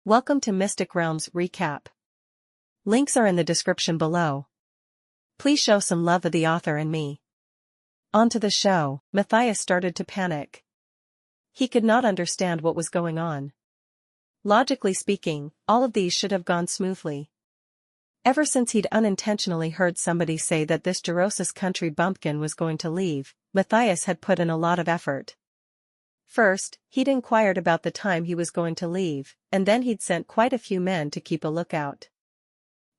Welcome to Mystic Realms Recap. Links are in the description below. Please show some love of the author and me. On to the show. Matthias started to panic. He could not understand what was going on. Logically speaking, all of these should have gone smoothly. Ever since he'd unintentionally heard somebody say that this Jerosis country bumpkin was going to leave, Matthias had put in a lot of effort. First, he'd inquired about the time he was going to leave, and then he'd sent quite a few men to keep a lookout.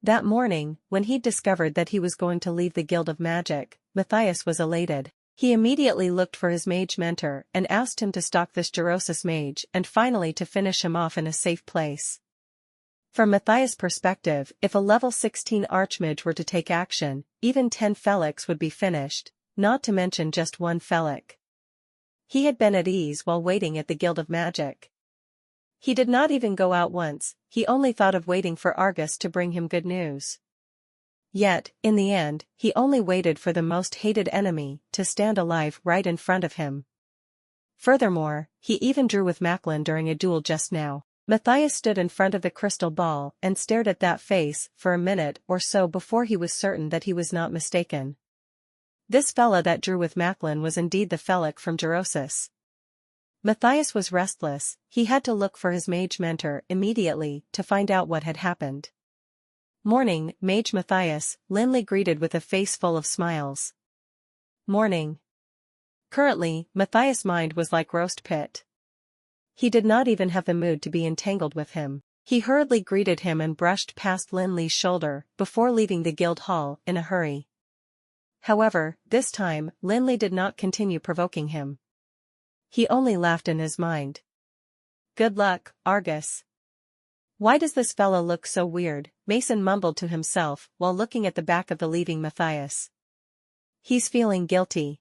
That morning, when he'd discovered that he was going to leave the Guild of Magic, Matthias was elated. He immediately looked for his mage mentor and asked him to stalk this Jerosis mage and finally to finish him off in a safe place. From Matthias' perspective, if a level 16 archmage were to take action, even 10 Felix would be finished, not to mention just one Felix. He had been at ease while waiting at the Guild of Magic. He did not even go out once, he only thought of waiting for Argus to bring him good news. Yet, in the end, he only waited for the most hated enemy to stand alive right in front of him. Furthermore, he even drew with Macklin during a duel just now. Matthias stood in front of the crystal ball and stared at that face for a minute or so before he was certain that he was not mistaken. This fella that drew with Macklin was indeed the Felix from Jerosis. Matthias was restless, he had to look for his mage mentor immediately to find out what had happened. Morning, Mage Matthias, Lin Li greeted with a face full of smiles. Morning. Currently, Matthias' mind was like roast pit. He did not even have the mood to be entangled with him. He hurriedly greeted him and brushed past Lin Li's shoulder before leaving the guild hall in a hurry. However, this time, Lin Li did not continue provoking him. He only laughed in his mind. Good luck, Argus. Why does this fella look so weird? Mason mumbled to himself while looking at the back of the leaving Matthias. He's feeling guilty.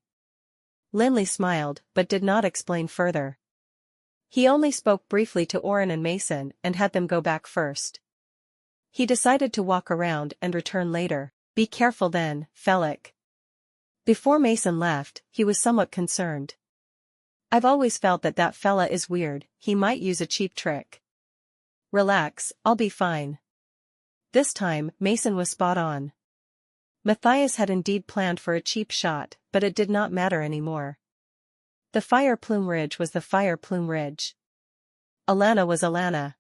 Lin Li smiled but did not explain further. He only spoke briefly to Orin and Mason and had them go back first. He decided to walk around and return later. Be careful then, Felix. Before Mason left, he was somewhat concerned. I've always felt that that fella is weird, he might use a cheap trick. Relax, I'll be fine. This time, Mason was spot on. Matthias had indeed planned for a cheap shot, but it did not matter anymore. The Fire Plume Ridge was the Fire Plume Ridge. Alana was Alana.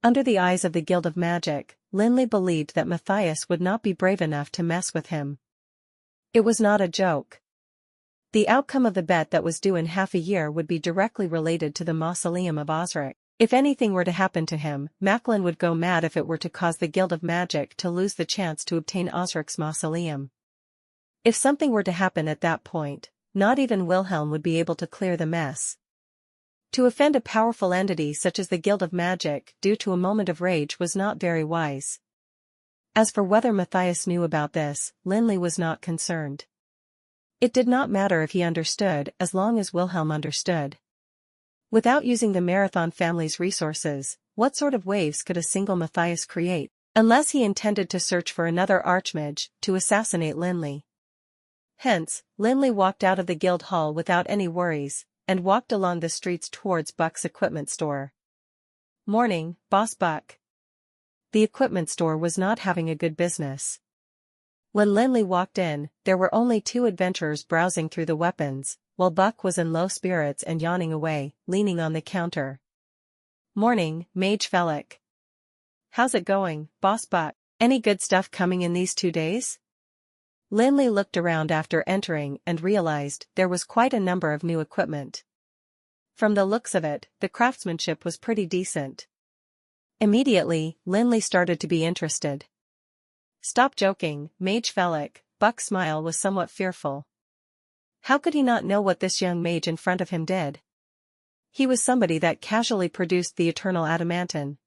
Under the eyes of the Guild of Magic, Lin Li believed that Matthias would not be brave enough to mess with him. It was not a joke. The outcome of the bet that was due in half a year would be directly related to the mausoleum of Osric. If anything were to happen to him, Macklin would go mad if it were to cause the Guild of Magic to lose the chance to obtain Osric's mausoleum. If something were to happen at that point, not even Wilhelm would be able to clear the mess. To offend a powerful entity such as the Guild of Magic due to a moment of rage was not very wise. As for whether Matthias knew about this, Lin Li was not concerned. It did not matter if he understood as long as Wilhelm understood. Without using the Marathon family's resources, what sort of waves could a single Matthias create, unless he intended to search for another archmage to assassinate Lin Li? Hence, Lin Li walked out of the guild hall without any worries, and walked along the streets towards Buck's equipment store. Morning, Boss Buck. The equipment store was not having a good business. When Lin Li walked in, there were only two adventurers browsing through the weapons, while Buck was in low spirits and yawning away, leaning on the counter. Morning, Mage Felix. How's it going, Boss Buck? Any good stuff coming in these 2 days? Lin Li looked around after entering and realized there was quite a number of new equipment. From the looks of it, the craftsmanship was pretty decent. Immediately, Lin Li started to be interested. Stop joking, Mage Felix. Buck's smile was somewhat fearful. How could he not know what this young mage in front of him did? He was somebody that casually produced the eternal adamantine.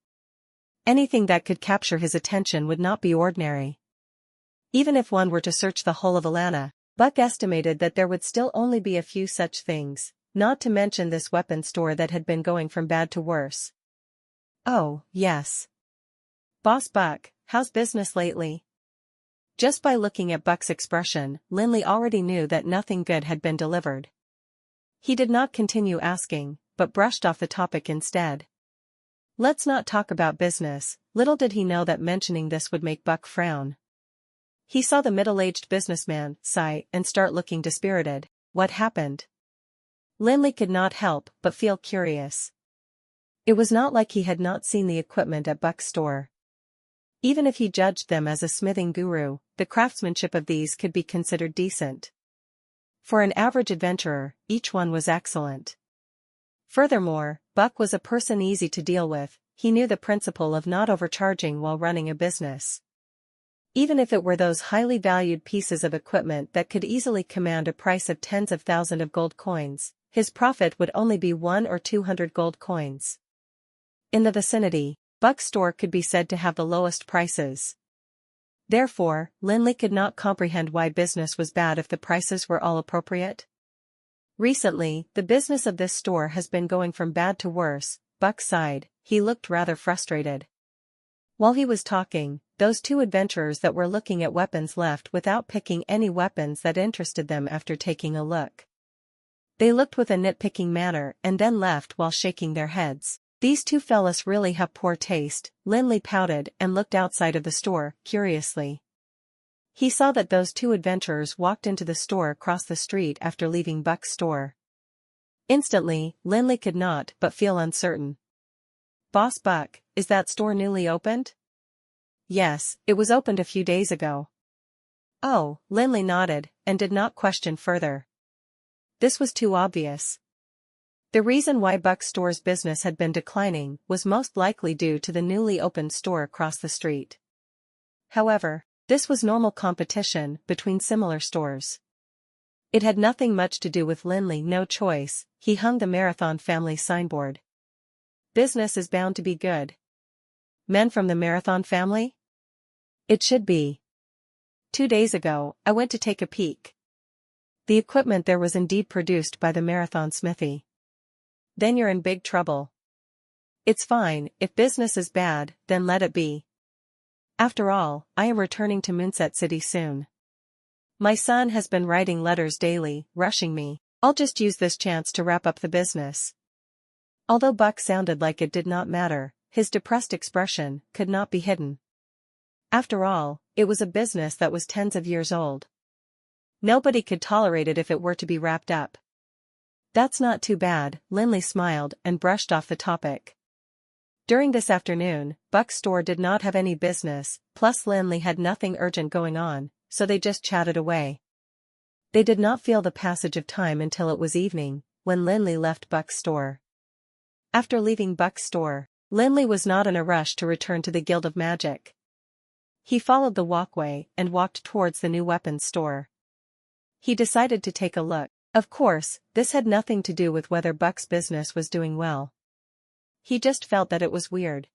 Anything that could capture his attention would not be ordinary. Even if one were to search the whole of Alana, Buck estimated that there would still only be a few such things, not to mention this weapon store that had been going from bad to worse. Oh, yes. Boss Buck, how's business lately? Just by looking at Buck's expression, Lin Li already knew that nothing good had been delivered. He did not continue asking, but brushed off the topic instead. Let's not talk about business. Little did he know that mentioning this would make Buck frown. He saw the middle-aged businessman sigh and start looking dispirited. What happened? Lin Li could not help but feel curious. It was not like he had not seen the equipment at Buck's store. Even if he judged them as a smithing guru, the craftsmanship of these could be considered decent. For an average adventurer, each one was excellent. Furthermore, Buck was a person easy to deal with. He knew the principle of not overcharging while running a business. Even if it were those highly valued pieces of equipment that could easily command a price of tens of thousands of gold coins, his profit would only be 100 or 200 gold coins. In the vicinity, Buck's store could be said to have the lowest prices. Therefore, Lin Li could not comprehend why business was bad if the prices were all appropriate. Recently, the business of this store has been going from bad to worse. Buck sighed. He looked rather frustrated. While he was talking, those two adventurers that were looking at weapons left without picking any weapons that interested them after taking a look. They looked with a nitpicking manner and then left while shaking their heads. These two fellas really have poor taste. Lin Li pouted and looked outside of the store, curiously. He saw that those two adventurers walked into the store across the street after leaving Buck's store. Instantly, Lin Li could not but feel uncertain. Boss Buck, is that store newly opened? Yes, it was opened a few days ago. Oh, Lin Li nodded, and did not question further. This was too obvious. The reason why Buck's store's business had been declining was most likely due to the newly opened store across the street. However, this was normal competition between similar stores. It had nothing much to do with Lin Li. No choice, he hung the Marathon family signboard. Business is bound to be good. Men from the Marathon family? It should be. 2 days ago, I went to take a peek. The equipment there was indeed produced by the Marathon smithy. Then you're in big trouble. It's fine, if business is bad, then let it be. After all, I am returning to Moonset City soon. My son has been writing letters daily, rushing me. I'll just use this chance to wrap up the business. Although Buck sounded like it did not matter, his depressed expression could not be hidden. After all, it was a business that was tens of years old. Nobody could tolerate it if it were to be wrapped up. That's not too bad, Lin Li smiled and brushed off the topic. During this afternoon, Buck's store did not have any business, plus Lin Li had nothing urgent going on, so they just chatted away. They did not feel the passage of time until it was evening, when Lin Li left Buck's store. After leaving Buck's store, Lin Li was not in a rush to return to the Guild of Magic. He followed the walkway and walked towards the new weapons store. He decided to take a look. Of course, this had nothing to do with whether Buck's business was doing well. He just felt that it was weird.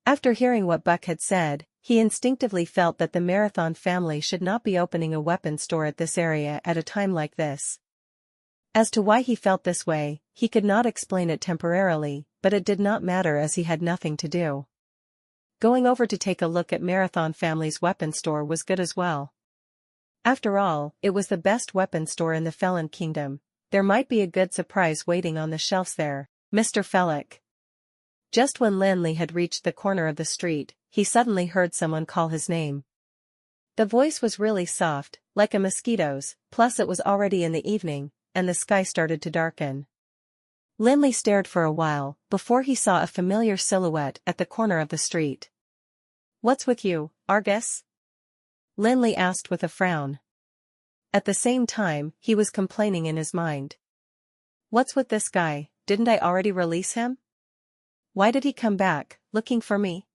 After hearing what Buck had said, he instinctively felt that the Marathon family should not be opening a weapons store at this area at a time like this. As to why he felt this way, he could not explain it temporarily, but it did not matter as he had nothing to do. Going over to take a look at Marathon family's weapons store was good as well. After all, it was the best weapons store in the Felon Kingdom. There might be a good surprise waiting on the shelves there. Mr. Fellick. Just when Lin Li had reached the corner of the street, he suddenly heard someone call his name. The voice was really soft, like a mosquito's, plus it was already in the evening, and the sky started to darken. Lin Li stared for a while, before he saw a familiar silhouette at the corner of the street. What's with you, Argus? Lin Li asked with a frown. At the same time, he was complaining in his mind. What's with this guy, didn't I already release him? Why did he come back, looking for me?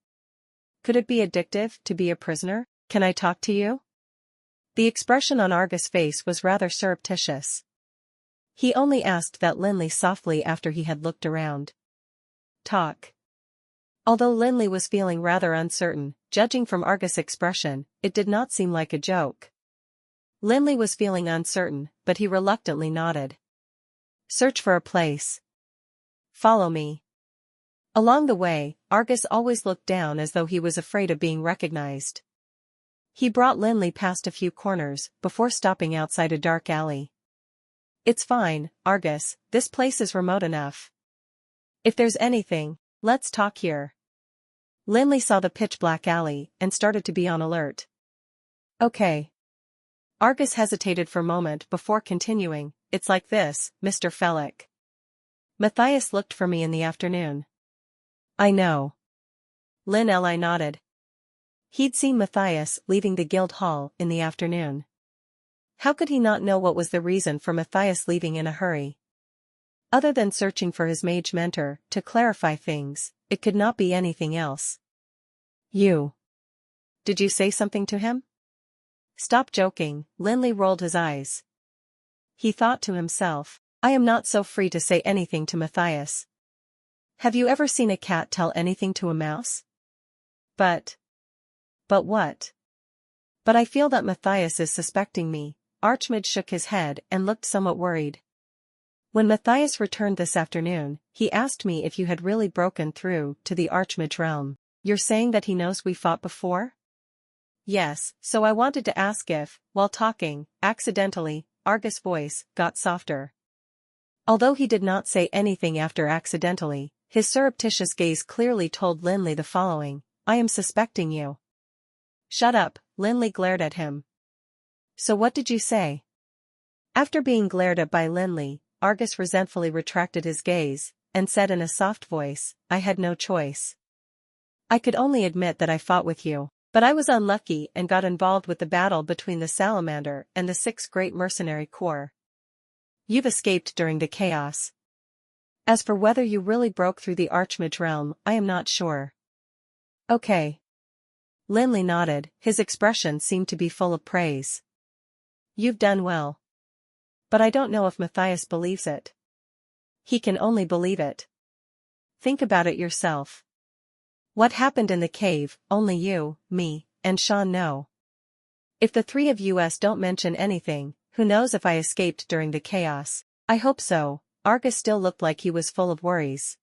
Could it be addictive to be a prisoner? Can I talk to you? The expression on Argus' face was rather surreptitious. He only asked that Lin Li softly after he had looked around. Talk. Although Lin Li was feeling rather uncertain, judging from Argus' expression, it did not seem like a joke. Lin Li was feeling uncertain, but he reluctantly nodded. Search for a place. Follow me. Along the way, Argus always looked down as though he was afraid of being recognized. He brought Lin Li past a few corners, before stopping outside a dark alley. It's fine, Argus, this place is remote enough. If there's anything, Let's talk here. Lin Li saw the pitch-black alley and started to be on alert. Okay. Argus hesitated for a moment before continuing, it's like this, Mr. Fellick. Matthias looked for me in the afternoon. I know. Lin Li nodded. He'd seen Matthias leaving the guild hall in the afternoon. How could he not know what was the reason for Matthias leaving in a hurry? Other than searching for his mage mentor to clarify things, it could not be anything else. Did you say something to him? Stop joking, Lin Li rolled his eyes. He thought to himself, I am not so free to say anything to Matthias. Have you ever seen a cat tell anything to a mouse? But what? But I feel that Matthias is suspecting me. Archmage shook his head and looked somewhat worried. When Matthias returned this afternoon, he asked me if you had really broken through to the Archmage realm. You're saying that he knows we fought before? Yes, so I wanted to ask if, while talking, accidentally, Argus' voice got softer. Although he did not say anything after accidentally, his surreptitious gaze clearly told Lin Li the following, I am suspecting you. Shut up, Lin Li glared at him. So what did you say? After being glared at by Lin Li, Argus resentfully retracted his gaze, and said in a soft voice, I had no choice. I could only admit that I fought with you, but I was unlucky and got involved with the battle between the Salamander and the 6 Great Mercenary Corps. You've escaped during the chaos. As for whether you really broke through the Archmage realm, I am not sure. Okay. Lin Li nodded, his expression seemed to be full of praise. You've done well. But I don't know if Matthias believes it. He can only believe it. Think about it yourself. What happened in the cave, only you, me, and Sean know. If the 3 of us don't mention anything, who knows if I escaped during the chaos? I hope so. Argus still looked like he was full of worries.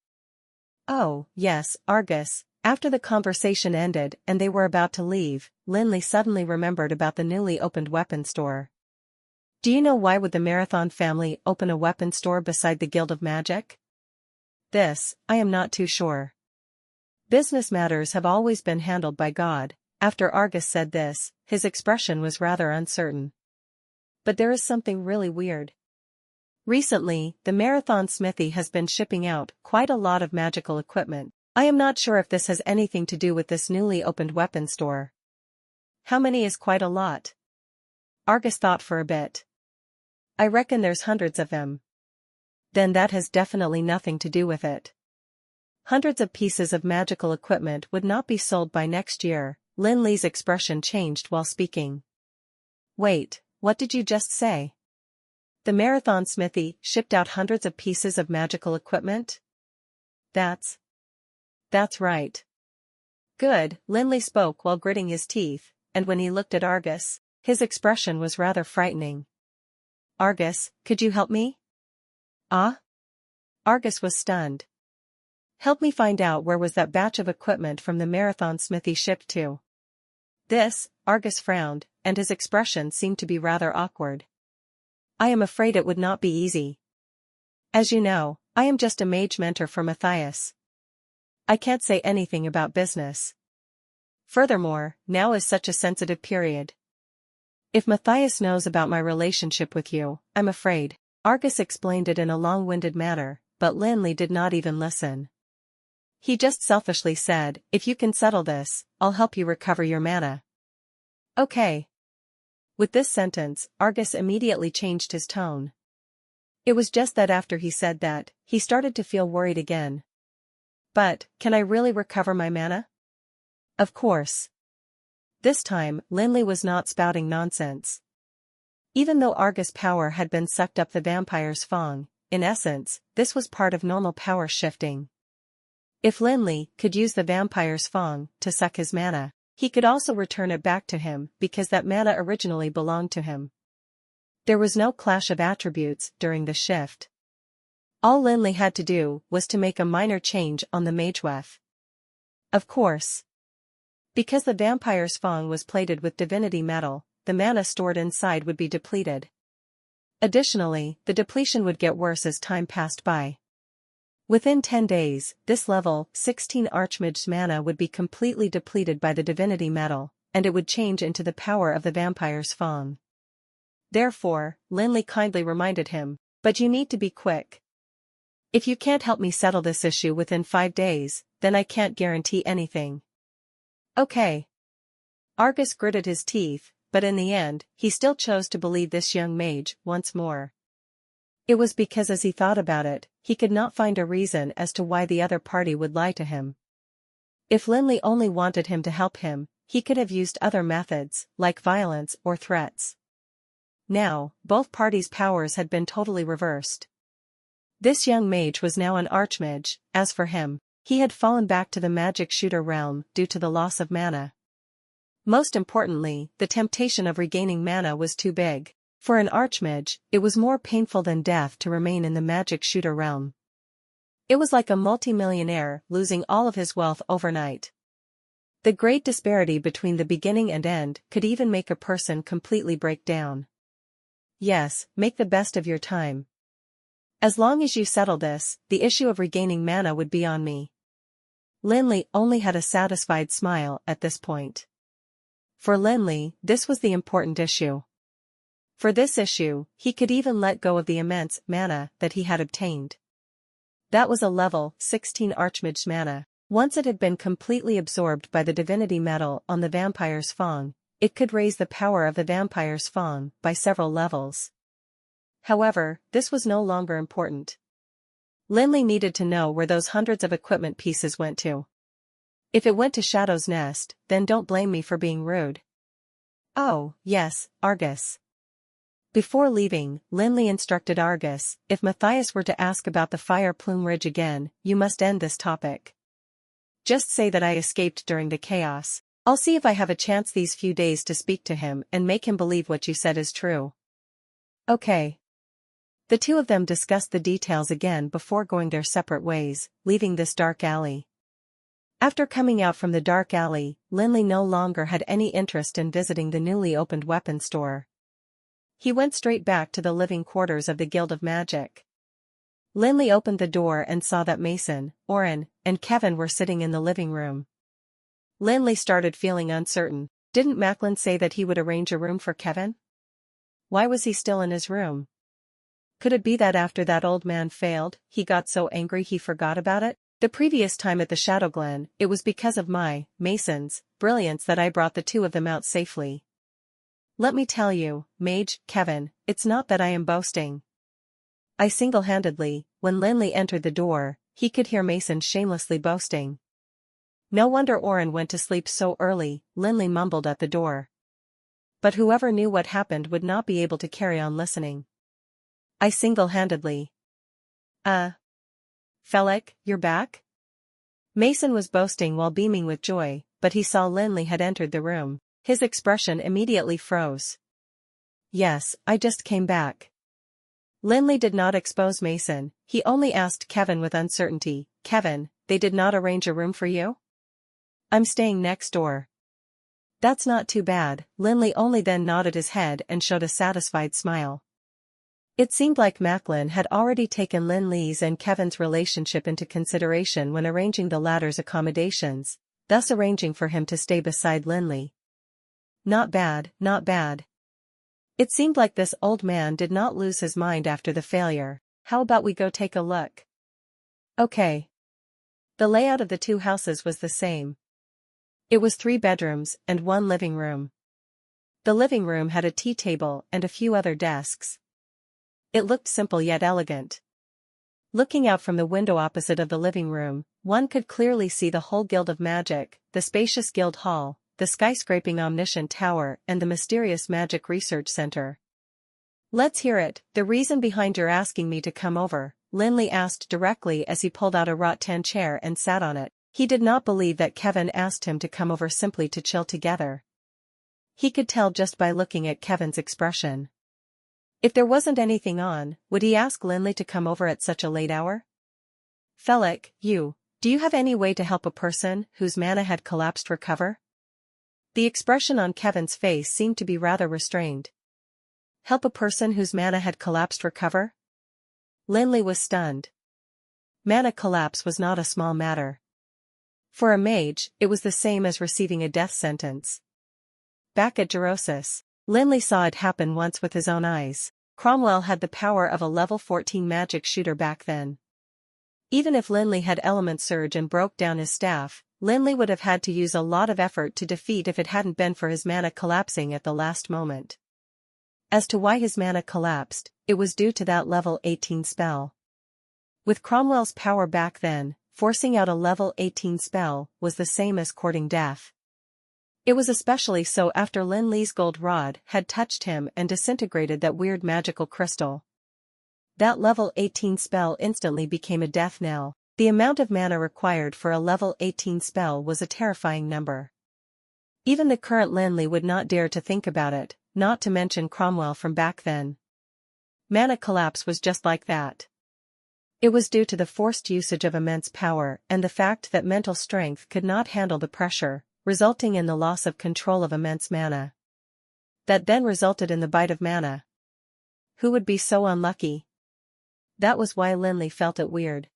Oh, yes, Argus. After the conversation ended and they were about to leave, Lin Li suddenly remembered about the newly opened weapon store. Do you know why would the Marathon family open a weapon store beside the Guild of Magic? This, I am not too sure. Business matters have always been handled by God. After Argus said this, his expression was rather uncertain. But there is something really weird. Recently, the Marathon Smithy has been shipping out quite a lot of magical equipment. I am not sure if this has anything to do with this newly opened weapon store. How many is quite a lot? Argus thought for a bit. I reckon there's hundreds of them. Then that has definitely nothing to do with it. Hundreds of pieces of magical equipment would not be sold by next year. Lin Li's expression changed while speaking. Wait, what did you just say? The Marathon Smithy shipped out hundreds of pieces of magical equipment? That's right. Good, Lin Li spoke while gritting his teeth, and when he looked at Argus, his expression was rather frightening. Argus, could you help me? Ah? Argus was stunned. Help me find out where was that batch of equipment from the Marathon Smithy shipped to. This, Argus frowned, and his expression seemed to be rather awkward. I am afraid it would not be easy. As you know, I am just a mage mentor for Matthias. I can't say anything about business. Furthermore, now is such a sensitive period. If Matthias knows about my relationship with you, I'm afraid. Argus explained it in a long-winded manner, but Lin Li did not even listen. He just selfishly said, if you can settle this, I'll help you recover your mana. Okay. With this sentence, Argus immediately changed his tone. It was just that after he said that, he started to feel worried again. But, can I really recover my mana? Of course. This time, Lin Li was not spouting nonsense. Even though Argus' power had been sucked up the vampire's fang, in essence, this was part of normal power shifting. If Lin Li could use the vampire's fang to suck his mana, he could also return it back to him because that mana originally belonged to him. There was no clash of attributes during the shift. All Lin Li had to do was to make a minor change on the ManhwaRecap. Of course. Because the vampire's fang was plated with divinity metal, the mana stored inside would be depleted. Additionally, the depletion would get worse as time passed by. Within 10 days, this level 16 Archmage's mana would be completely depleted by the divinity metal, and it would change into the power of the vampire's fawn. Therefore, Lin Li kindly reminded him, but you need to be quick. If you can't help me settle this issue within 5 days, then I can't guarantee anything. Okay. Argus gritted his teeth, but in the end, he still chose to believe this young mage once more. It was because as he thought about it, he could not find a reason as to why the other party would lie to him. If Lin Li only wanted him to help him, he could have used other methods, like violence or threats. Now, both parties' powers had been totally reversed. This young mage was now an archmage. As for him, he had fallen back to the magic shooter realm due to the loss of mana. Most importantly, the temptation of regaining mana was too big. For an archmage, it was more painful than death to remain in the magic shooter realm. It was like a multimillionaire losing all of his wealth overnight. The great disparity between the beginning and end could even make a person completely break down. Yes, make the best of your time. As long as you settle this, the issue of regaining mana would be on me. Lin Li only had a satisfied smile at this point. For Lin Li, this was the important issue. For this issue, he could even let go of the immense mana that he had obtained. That was a level 16 Archmage's mana. Once it had been completely absorbed by the divinity metal on the vampire's fawn, it could raise the power of the vampire's fawn by several levels. However, this was no longer important. Lin Li needed to know where those hundreds of equipment pieces went to. If it went to Shadow's Nest, then don't blame me for being rude. Oh, yes, Argus. Before leaving, Lin Li instructed Argus, if Matthias were to ask about the Fire Plume Ridge again, you must end this topic. Just say that I escaped during the chaos. I'll see if I have a chance these few days to speak to him and make him believe what you said is true. Okay. The two of them discussed the details again before going their separate ways, leaving this dark alley. After coming out from the dark alley, Lin Li no longer had any interest in visiting the newly opened weapon store. He went straight back to the living quarters of the Guild of Magic. Lin Li opened the door and saw that Mason, Oren, and Kevin were sitting in the living room. Lin Li started feeling uncertain. Didn't Macklin say that he would arrange a room for Kevin? Why was he still in his room? Could it be that after that old man failed, he got so angry he forgot about it? The previous time at the Shadow Glen, it was because of Mason's, brilliance that I brought the two of them out safely. Let me tell you, Mage, Kevin, it's not that I am boasting. I single-handedly, when Lin Li entered the door, he could hear Mason shamelessly boasting. No wonder Oren went to sleep so early, Lin Li mumbled at the door. But whoever knew what happened would not be able to carry on listening. I single-handedly. Felek, you're back? Mason was boasting while beaming with joy, but he saw Lin Li had entered the room. His expression immediately froze. Yes, I just came back. Lin Li did not expose Mason, he only asked Kevin with uncertainty, Kevin, they did not arrange a room for you? I'm staying next door. That's not too bad, Lin Li only then nodded his head and showed a satisfied smile. It seemed like Macklin had already taken Lin Li's and Kevin's relationship into consideration when arranging the latter's accommodations, thus arranging for him to stay beside Lin Li. Not bad, not bad. It seemed like this old man did not lose his mind after the failure. How about we go take a look? Okay. The layout of the two houses was the same. It was 3 bedrooms and 1 living room. The living room had a tea table and a few other desks. It looked simple yet elegant. Looking out from the window opposite of the living room, one could clearly see the whole Guild of Magic, the spacious guild hall, the skyscraping Omniscient Tower and the mysterious Magic Research Center. Let's hear it, the reason behind your asking me to come over, Lin Li asked directly as he pulled out a rattan chair and sat on it. He did not believe that Kevin asked him to come over simply to chill together. He could tell just by looking at Kevin's expression. If there wasn't anything on, would he ask Lin Li to come over at such a late hour? Felek, do you have any way to help a person whose mana had collapsed recover? The expression on Kevin's face seemed to be rather restrained. Help a person whose mana had collapsed recover? Lin Li was stunned. mana collapse was not a small matter. For a mage, it was the same as receiving a death sentence. Back at Gerosis, Lin Li saw it happen once with his own eyes. Cromwell had the power of a level 14 magic shooter back then. Even if Lin Li had element surge and broke down his staff, Lin Li would have had to use a lot of effort to defeat if it hadn't been for his mana collapsing at the last moment. As to why his mana collapsed, it was due to that level 18 spell. With Cromwell's power back then, forcing out a level 18 spell was the same as courting death. It was especially so after Lin Li's gold rod had touched him and disintegrated that weird magical crystal. That level 18 spell instantly became a death knell. The amount of mana required for a level 18 spell was a terrifying number. Even the current Lin Li would not dare to think about it, not to mention Cromwell from back then. Mana collapse was just like that. It was due to the forced usage of immense power and the fact that mental strength could not handle the pressure, resulting in the loss of control of immense mana. That then resulted in the bite of mana. Who would be so unlucky? That was why Lin Li felt it weird.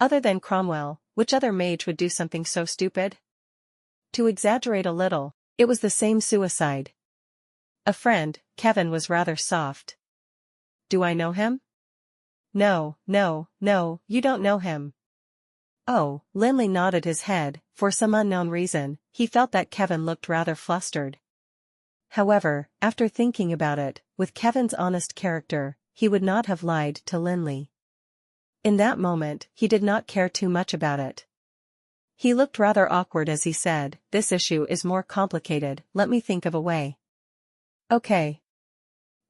Other than Cromwell, which other mage would do something so stupid? To exaggerate a little, it was the same suicide. A friend, Kevin, was rather soft. Do I know him? No, you don't know him. Oh, Lin Li nodded his head. For some unknown reason, he felt that Kevin looked rather flustered. However, after thinking about it, with Kevin's honest character, he would not have lied to Lin Li. In that moment, he did not care too much about it. He looked rather awkward as he said, "This issue is more complicated, let me think of a way." Okay.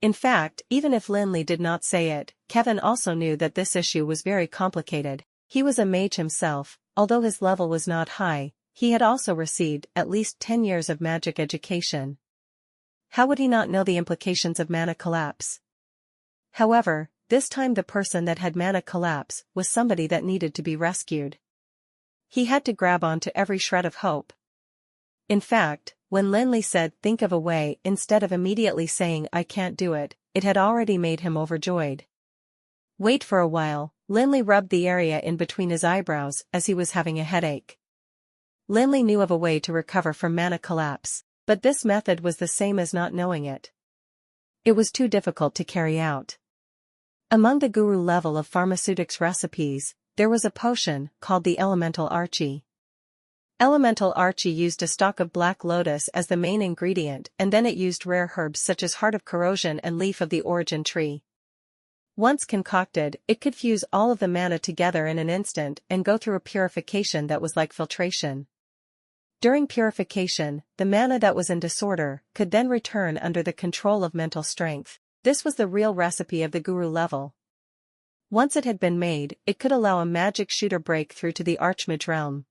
In fact, even if Lin Li did not say it, Kevin also knew that this issue was very complicated. He was a mage himself, although his level was not high, he had also received at least 10 years of magic education. How would he not know the implications of mana collapse? However, this time the person that had mana collapse was somebody that needed to be rescued. He had to grab onto every shred of hope. In fact, when Lin Li said "think of a way" instead of immediately saying "I can't do it," it had already made him overjoyed. Wait for a while, Lin Li rubbed the area in between his eyebrows as he was having a headache. Lin Li knew of a way to recover from mana collapse, but this method was the same as not knowing it. It was too difficult to carry out. Among the guru level of pharmaceutics recipes, there was a potion called the Elemental Archie. Elemental Archie used a stalk of black lotus as the main ingredient, and then it used rare herbs such as heart of corrosion and leaf of the origin tree. Once concocted, it could fuse all of the mana together in an instant and go through a purification that was like filtration. During purification, the mana that was in disorder could then return under the control of mental strength. This was the real recipe of the guru level. Once it had been made, it could allow a magic shooter breakthrough to the Archmage realm.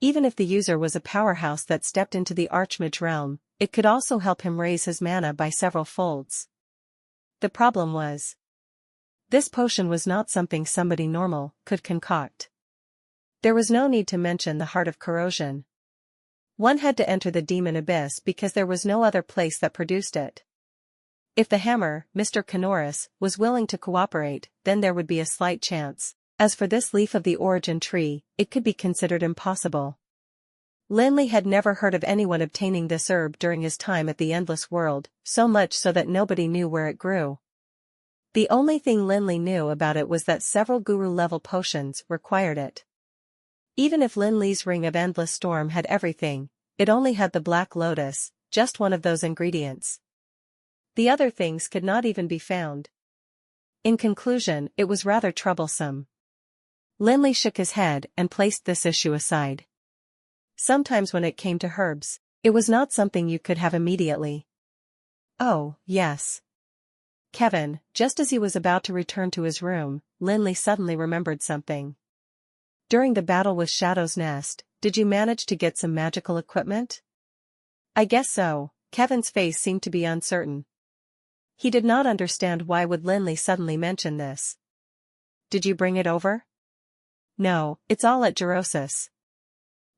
Even if the user was a powerhouse that stepped into the Archmage realm, it could also help him raise his mana by several folds. The problem was, this potion was not something somebody normal could concoct. There was no need to mention the heart of corrosion. One had to enter the demon abyss because there was no other place that produced it. If the hammer, Mr. Canoris, was willing to cooperate, then there would be a slight chance. As for this leaf of the origin tree, it could be considered impossible. Lin Li had never heard of anyone obtaining this herb during his time at the Endless World, so much so that nobody knew where it grew. The only thing Lin Li knew about it was that several guru-level potions required it. Even if Lin Li's Ring of Endless Storm had everything, it only had the Black Lotus, just one of those ingredients. The other things could not even be found. In conclusion, it was rather troublesome. Lin Li shook his head and placed this issue aside. Sometimes when it came to herbs, it was not something you could have immediately. Oh, yes. Kevin, just as he was about to return to his room, Lin Li suddenly remembered something. During the battle with Shadow's Nest, did you manage to get some magical equipment? I guess so. Kevin's face seemed to be uncertain. He did not understand why would Lin Li suddenly mention this. Did you bring it over? No, it's all at Gerosis.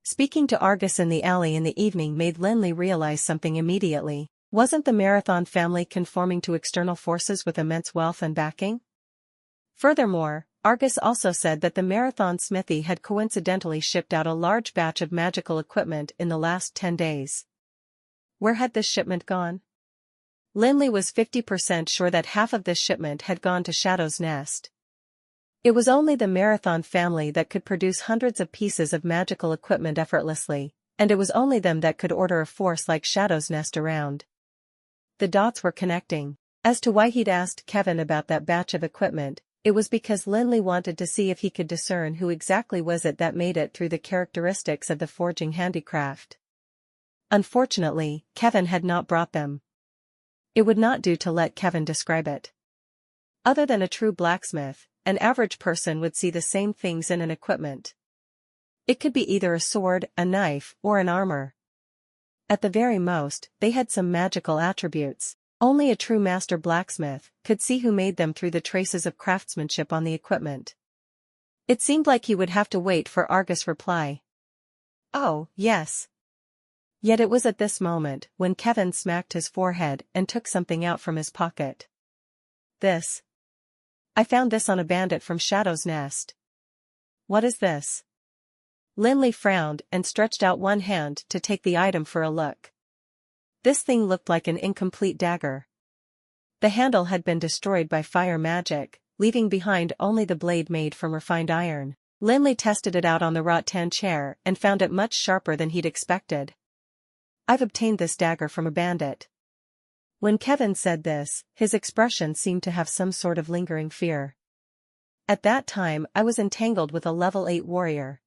Speaking to Argus in the alley in the evening made Lin Li realize something immediately. Wasn't the Marathon family conforming to external forces with immense wealth and backing? Furthermore, Argus also said that the Marathon Smithy had coincidentally shipped out a large batch of magical equipment in the last 10 days. Where had this shipment gone? Lin Li was 50% sure that half of this shipment had gone to Shadow's Nest. It was only the Marathon family that could produce hundreds of pieces of magical equipment effortlessly, and it was only them that could order a force like Shadow's Nest around. The dots were connecting. As to why he'd asked Kevin about that batch of equipment, it was because Lin Li wanted to see if he could discern who exactly was it that made it through the characteristics of the forging handicraft. Unfortunately, Kevin had not brought them. It would not do to let Kevin describe it. Other than a true blacksmith, an average person would see the same things in an equipment. It could be either a sword, a knife, or an armor. At the very most, they had some magical attributes. Only a true master blacksmith could see who made them through the traces of craftsmanship on the equipment. It seemed like he would have to wait for Argus' reply. Oh, yes. Yet it was at this moment when Kevin smacked his forehead and took something out from his pocket. This. I found this on a bandit from Shadow's Nest. What is this? Lin Li frowned and stretched out one hand to take the item for a look. This thing looked like an incomplete dagger. The handle had been destroyed by fire magic, leaving behind only the blade made from refined iron. Lin Li tested it out on the rattan chair and found it much sharper than he'd expected. I've obtained this dagger from a bandit. When Kevin said this, his expression seemed to have some sort of lingering fear. At that time I was entangled with a level 8 warrior.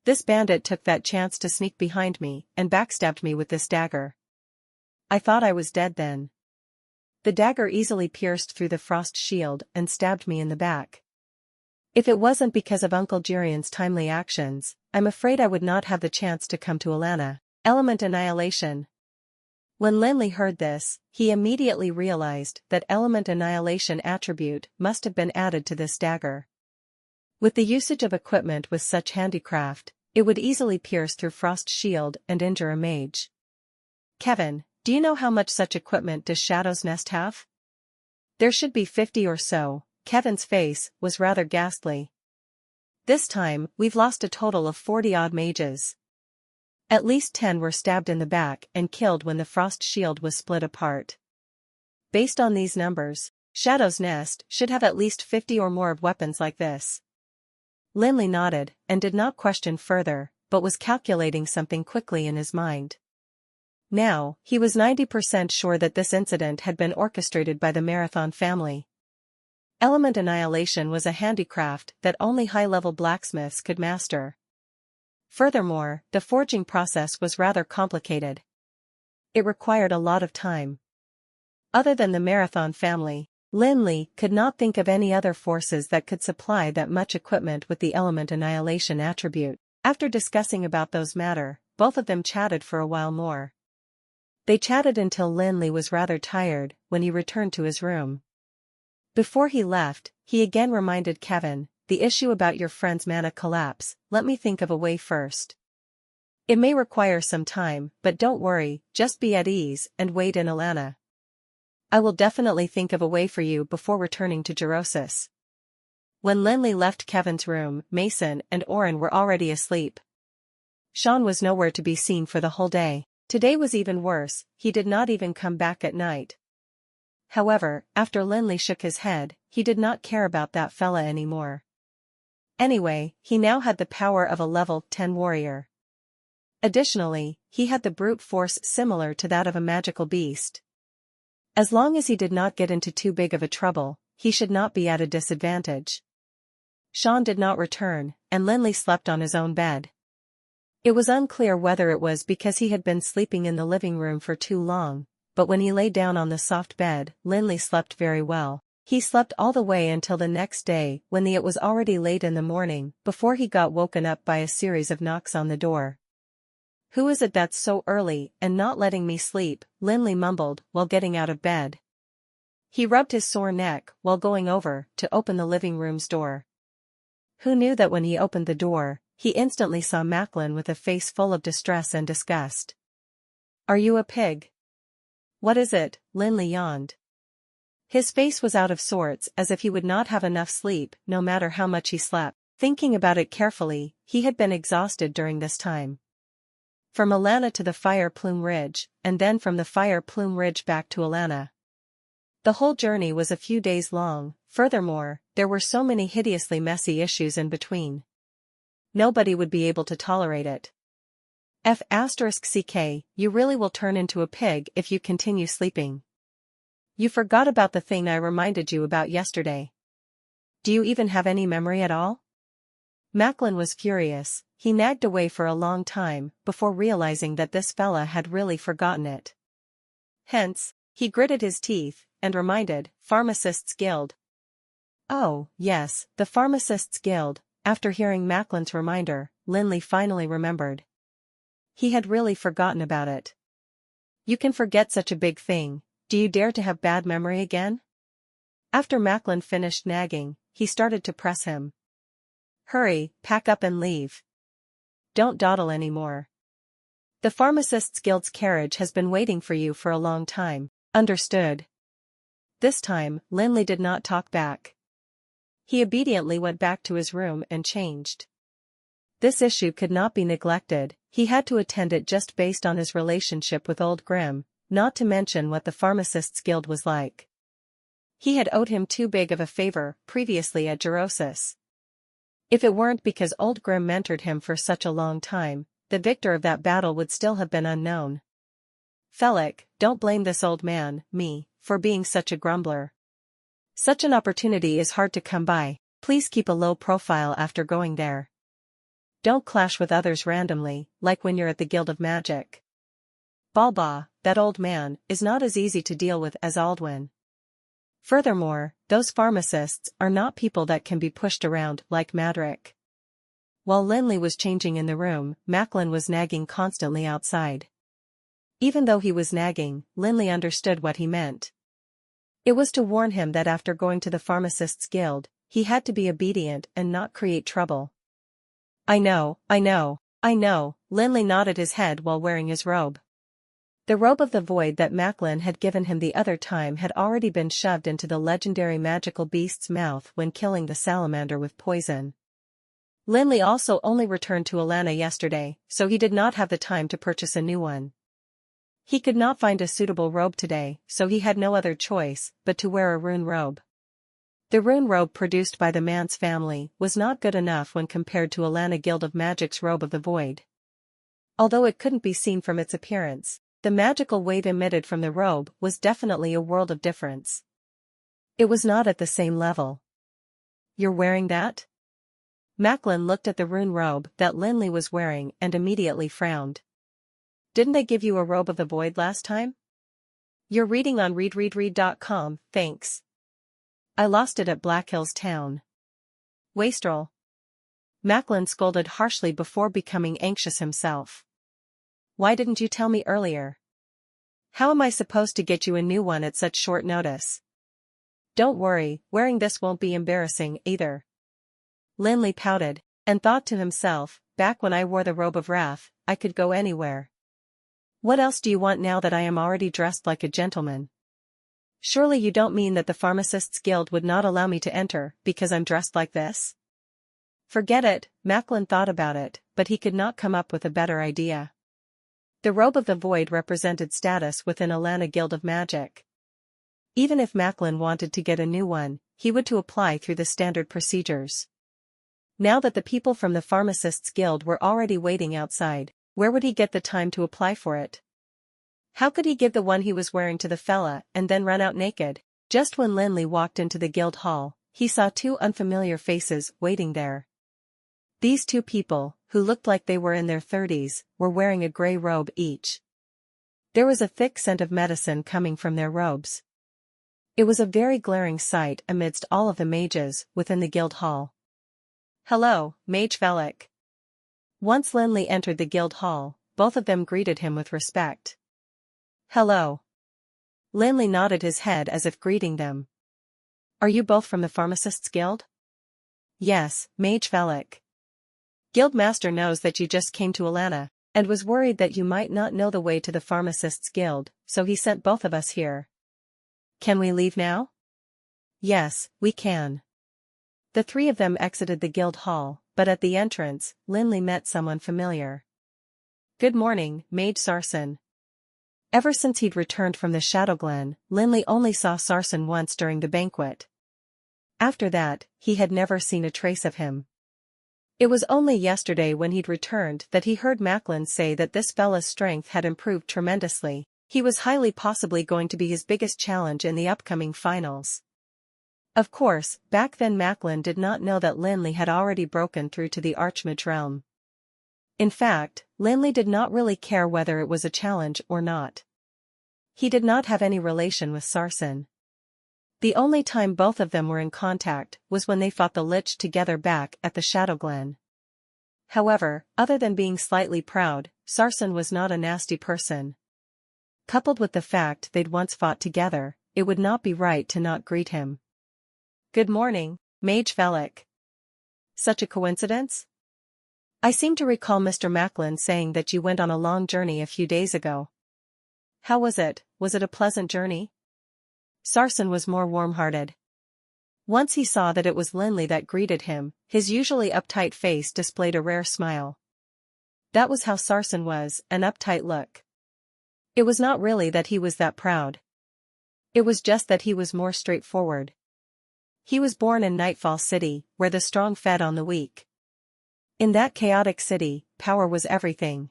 This bandit took that chance to sneak behind me and backstabbed me with this dagger. I thought I was dead then. The dagger easily pierced through the frost shield and stabbed me in the back. If it wasn't because of Uncle Jirian's timely actions, I'm afraid I would not have the chance to come to Alana. Element Annihilation. When Lin Li heard this, he immediately realized that Element Annihilation attribute must have been added to this dagger. With the usage of equipment with such handicraft, it would easily pierce through frost shield and injure a mage. Kevin, do you know how much such equipment does Shadow's Nest have? There should be 50 or so. Kevin's face was rather ghastly. This time, we've lost a total of 40-odd mages. At least 10 were stabbed in the back and killed when the frost shield was split apart. Based on these numbers, Shadow's Nest should have at least 50 or more of weapons like this. Lin Li nodded and did not question further, but was calculating something quickly in his mind. Now, he was 90% sure that this incident had been orchestrated by the Marathon family. Element Annihilation was a handicraft that only high-level blacksmiths could master. Furthermore, the forging process was rather complicated. It required a lot of time. Other than the Marathon family, Lin Li could not think of any other forces that could supply that much equipment with the Element Annihilation attribute. After discussing about those matter, both of them chatted for a while more. They chatted until Lin Li was rather tired when he returned to his room. Before he left, he again reminded Kevin, the issue about your friend's mana collapse, let me think of a way first. It may require some time, but don't worry, just be at ease and wait in Alana. I will definitely think of a way for you before returning to Gerosis. When Lin Li left Kevin's room, Mason and Oren were already asleep. Sean was nowhere to be seen for the whole day. Today was even worse, he did not even come back at night. However, after Lin Li shook his head, he did not care about that fella anymore. Anyway, he now had the power of a level 10 warrior. Additionally, he had the brute force similar to that of a magical beast. As long as he did not get into too big of a trouble, he should not be at a disadvantage. Sean did not return, and Lin Li slept on his own bed. It was unclear whether it was because he had been sleeping in the living room for too long, but when he lay down on the soft bed, Lin Li slept very well. He slept all the way until the next day when it was already late in the morning before he got woken up by a series of knocks on the door. Who is it that's so early and not letting me sleep? Lin Li mumbled while getting out of bed. He rubbed his sore neck while going over to open the living room's door. Who knew that when he opened the door, he instantly saw Macklin with a face full of distress and disgust. Are you a pig? What is it? Lin Li yawned. His face was out of sorts, as if he would not have enough sleep, no matter how much he slept. Thinking about it carefully, he had been exhausted during this time. From Alana to the Fire Plume Ridge, and then from the Fire Plume Ridge back to Alana. The whole journey was a few days long. Furthermore, there were so many hideously messy issues in between. Nobody would be able to tolerate it. F***ck, you really will turn into a pig if you continue sleeping. You forgot about the thing I reminded you about yesterday. Do you even have any memory at all? Macklin was furious. He nagged away for a long time, before realizing that this fella had really forgotten it. Hence, he gritted his teeth, and reminded, Pharmacists Guild. Oh, yes, the Pharmacists Guild. After hearing Macklin's reminder, Lin Li finally remembered. He had really forgotten about it. You can forget such a big thing. Do you dare to have bad memory again? After Macklin finished nagging, he started to press him. Hurry, pack up and leave. Don't dawdle anymore. The Pharmacists Guild's carriage has been waiting for you for a long time. Understood. This time, Lin Li did not talk back. He obediently went back to his room and changed. This issue could not be neglected. He had to attend it just based on his relationship with Old Grim, not to mention what the Pharmacists Guild was like. He had owed him too big of a favor previously at Gerosis. If it weren't because Old Grim mentored him for such a long time, the victor of that battle would still have been unknown. Felix, don't blame this old man, me, for being such a grumbler. Such an opportunity is hard to come by. Please keep a low profile after going there. Don't clash with others randomly, like when you're at the Guild of Magic. Balba, that old man, is not as easy to deal with as Aldwin. Furthermore, those pharmacists are not people that can be pushed around like Madrick. While Lin Li was changing in the room, Macklin was nagging constantly outside. Even though he was nagging, Lin Li understood what he meant. It was to warn him that after going to the Pharmacists Guild, he had to be obedient and not create trouble. I know, Lin Li nodded his head while wearing his robe. The robe of the void that Macklin had given him the other time had already been shoved into the legendary magical beast's mouth when killing the salamander with poison. Lin Li also only returned to Alana yesterday, so he did not have the time to purchase a new one. He could not find a suitable robe today, so he had no other choice but to wear a rune robe. The rune robe produced by the Mance family was not good enough when compared to Alana Guild of Magic's robe of the void. Although it couldn't be seen from its appearance, the magical wave emitted from the robe was definitely a world of difference. It was not at the same level. You're wearing that? Macklin looked at the rune robe that Lin Li was wearing and immediately frowned. Didn't they give you a robe of the void last time? You're reading on readreadread.com, thanks. I lost it at Black Hills Town. Wastrel. Macklin scolded harshly before becoming anxious himself. Why didn't you tell me earlier? How am I supposed to get you a new one at such short notice? Don't worry, wearing this won't be embarrassing either. Lin Li pouted, and thought to himself, back when I wore the robe of wrath, I could go anywhere. What else do you want now that I am already dressed like a gentleman? Surely you don't mean that the Pharmacists Guild would not allow me to enter because I'm dressed like this? Forget it, Macklin thought about it, but he could not come up with a better idea. The robe of the void represented status within Alana Guild of Magic. Even if Macklin wanted to get a new one, he would to apply through the standard procedures. Now that the people from the Pharmacists Guild were already waiting outside, where would he get the time to apply for it? How could he give the one he was wearing to the fella and then run out naked? Just when Lin Li walked into the guild hall, he saw two unfamiliar faces waiting there. These two people, who looked like they were in their 30s, were wearing a gray robe each. There was a thick scent of medicine coming from their robes. It was a very glaring sight amidst all of the mages within the guild hall. Hello, Mage Felix. Once Lin Li entered the guild hall, both of them greeted him with respect. Hello. Lin Li nodded his head as if greeting them. Are you both from the Pharmacists Guild? Yes, Mage Felix. Guildmaster knows that you just came to Alana, and was worried that you might not know the way to the Pharmacists Guild, so he sent both of us here. Can we leave now? Yes, we can. The three of them exited the guild hall, but at the entrance, Lin Li met someone familiar. Good morning, Mage Sarsen. Ever since he'd returned from the Shadow Glen, Lin Li only saw Sarsen once during the banquet. After that, he had never seen a trace of him. It was only yesterday when he'd returned that he heard Macklin say that this fella's strength had improved tremendously. He was highly possibly going to be his biggest challenge in the upcoming finals. Of course, back then Macklin did not know that Lin Li had already broken through to the Archmage realm. In fact, Lin Li did not really care whether it was a challenge or not. He did not have any relation with Sarsen. The only time both of them were in contact was when they fought the Lich together back at the Shadow Glen. However, other than being slightly proud, Sarsen was not a nasty person. Coupled with the fact they'd once fought together, it would not be right to not greet him. Good morning, Mage Velik. Such a coincidence? I seem to recall Mr. Macklin saying that you went on a long journey a few days ago. How was it? Was it a pleasant journey? Sarsen was more warm-hearted. Once he saw that it was Lin Li that greeted him, his usually uptight face displayed a rare smile. That was how Sarsen was, an uptight look. It was not really that he was that proud. It was just that he was more straightforward. He was born in Nightfall City, where the strong fed on the weak. In that chaotic city, power was everything.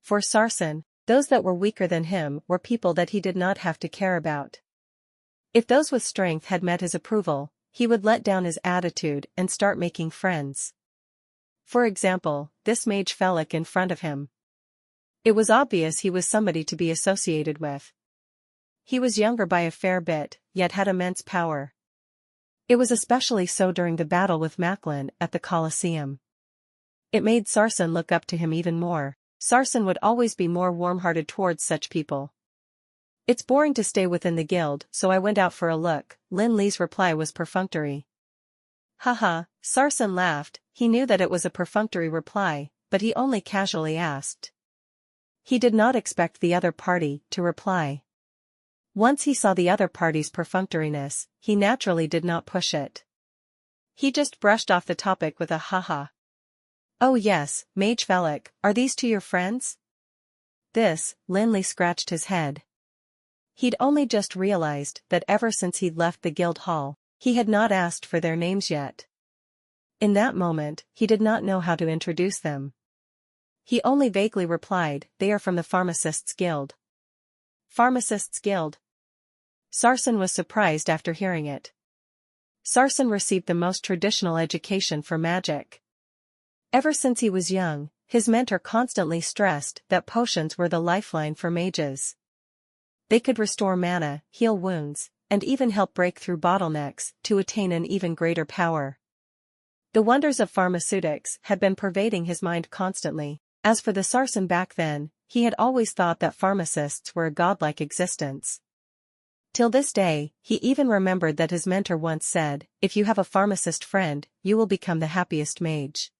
For Sarsen, those that were weaker than him were people that he did not have to care about. If those with strength had met his approval, he would let down his attitude and start making friends. For example, this Mage Velik in front of him. It was obvious he was somebody to be associated with. He was younger by a fair bit, yet had immense power. It was especially so during the battle with Macklin at the Colosseum. It made Sarsen look up to him even more. Sarsen would always be more warm-hearted towards such people. It's boring to stay within the guild, so I went out for a look. Lin Li's reply was perfunctory. Haha, Sarsen laughed. He knew that it was a perfunctory reply, but he only casually asked. He did not expect the other party to reply. Once he saw the other party's perfunctoriness, he naturally did not push it. He just brushed off the topic with a haha. Oh yes, Mage Velik, are these two your friends? This, Lin Li scratched his head. He'd only just realized that ever since he'd left the guild hall, he had not asked for their names yet. In that moment, he did not know how to introduce them. He only vaguely replied, they are from the Pharmacists' Guild. Pharmacists' Guild? Sarsen was surprised after hearing it. Sarsen received the most traditional education for magic. Ever since he was young, his mentor constantly stressed that potions were the lifeline for mages. They could restore mana, heal wounds, and even help break through bottlenecks to attain an even greater power. The wonders of pharmaceutics had been pervading his mind constantly. As for the Sarsen back then, he had always thought that pharmacists were a godlike existence. Till this day, he even remembered that his mentor once said, if you have a pharmacist friend, you will become the happiest mage.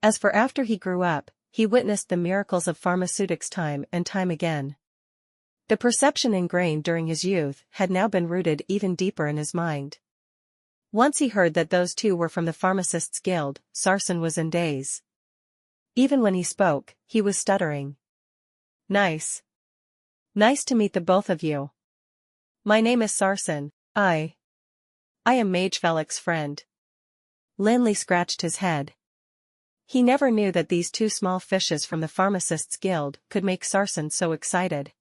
As for after he grew up, he witnessed the miracles of pharmaceutics time and time again. The perception ingrained during his youth had now been rooted even deeper in his mind. Once he heard that those two were from the Pharmacists' Guild, Sarsen was in daze. Even when he spoke, he was stuttering. Nice. Nice to meet the both of you. My name is Sarsen. I am Mage Velik's friend. Lin Li scratched his head. He never knew that these two small fishes from the Pharmacists' Guild could make Sarsen so excited.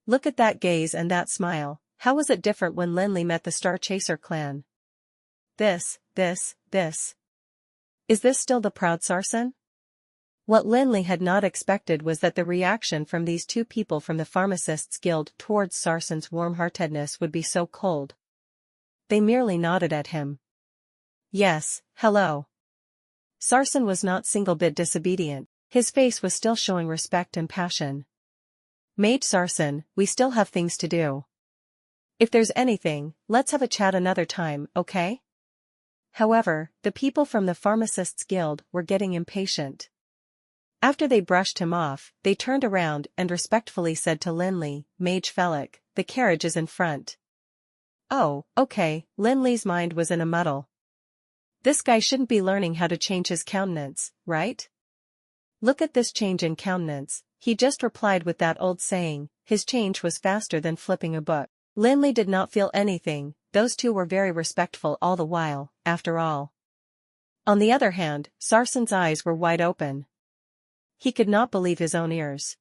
Look at that gaze and that smile. How was it different when Lin Li met the Star Chaser clan? This. Is this still the proud Sarsen? What Lin Li had not expected was that the reaction from these two people from the Pharmacists' Guild towards Sarsen's warm-heartedness would be so cold. They merely nodded at him. Yes, hello. Sarsen was not single bit disobedient. His face was still showing respect and passion. Mage Sarsen, we still have things to do. If there's anything, let's have a chat another time, okay? However, the people from the Pharmacists' Guild were getting impatient. After they brushed him off, they turned around and respectfully said to Lin Li, Mage Velik, the carriage is in front. Oh, okay, Lin Li's mind was in a muddle. This guy shouldn't be learning how to change his countenance, right? Look at this change in countenance, he just replied with that old saying, his change was faster than flipping a book. Lin Li did not feel anything, those two were very respectful all the while, after all. On the other hand, Sarsen's eyes were wide open. He could not believe his own ears.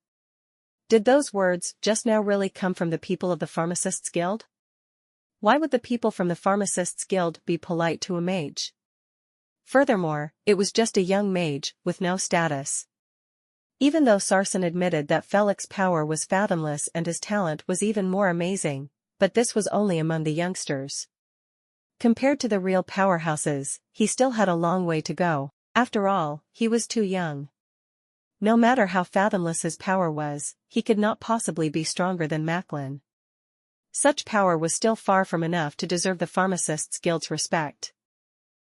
Did those words just now really come from the people of the Pharmacists' Guild? Why would the people from the Pharmacists' Guild be polite to a mage? Furthermore, it was just a young mage, with no status. Even though Sarsen admitted that Felic's power was fathomless and his talent was even more amazing, but this was only among the youngsters. Compared to the real powerhouses, he still had a long way to go. After all, he was too young. No matter how fathomless his power was, he could not possibly be stronger than Macklin. Such power was still far from enough to deserve the Pharmacists' Guild's respect.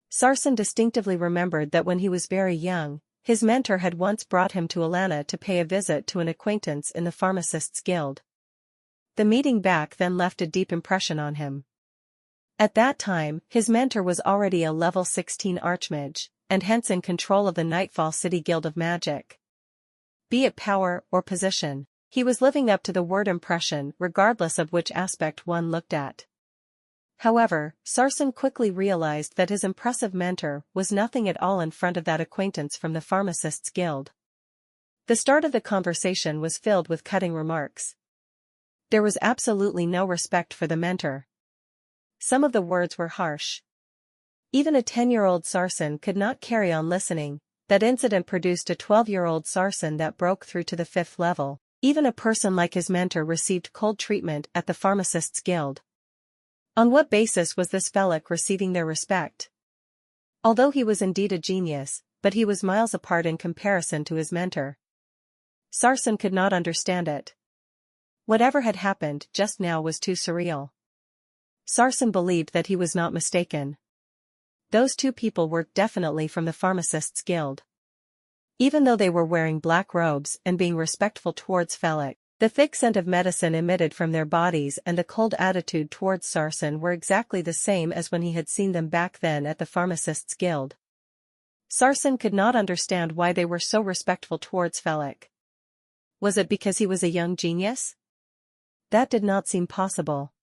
Sarsen distinctively remembered that when he was very young, his mentor had once brought him to Alana to pay a visit to an acquaintance in the Pharmacists' Guild. The meeting back then left a deep impression on him. At that time, his mentor was already a level 16 archmage, and hence in control of the Nightfall City Guild of Magic. Be it power or position, he was living up to the word impression regardless of which aspect one looked at. However, Sarsen quickly realized that his impressive mentor was nothing at all in front of that acquaintance from the Pharmacists' Guild. The start of the conversation was filled with cutting remarks. There was absolutely no respect for the mentor. Some of the words were harsh. Even a 10-year-old Sarsen could not carry on listening. That incident produced a 12-year-old Sarsen that broke through to the 5th level. Even a person like his mentor received cold treatment at the Pharmacists' Guild. On what basis was this Felic receiving their respect? Although he was indeed a genius, but he was miles apart in comparison to his mentor. Sarsen could not understand it. Whatever had happened just now was too surreal. Sarsen believed that he was not mistaken. Those two people were definitely from the Pharmacists' Guild. Even though they were wearing black robes and being respectful towards Felic, the thick scent of medicine emitted from their bodies and the cold attitude towards Sarsen were exactly the same as when he had seen them back then at the Pharmacists' Guild. Sarsen could not understand why they were so respectful towards Felic. Was it because he was a young genius? That did not seem possible.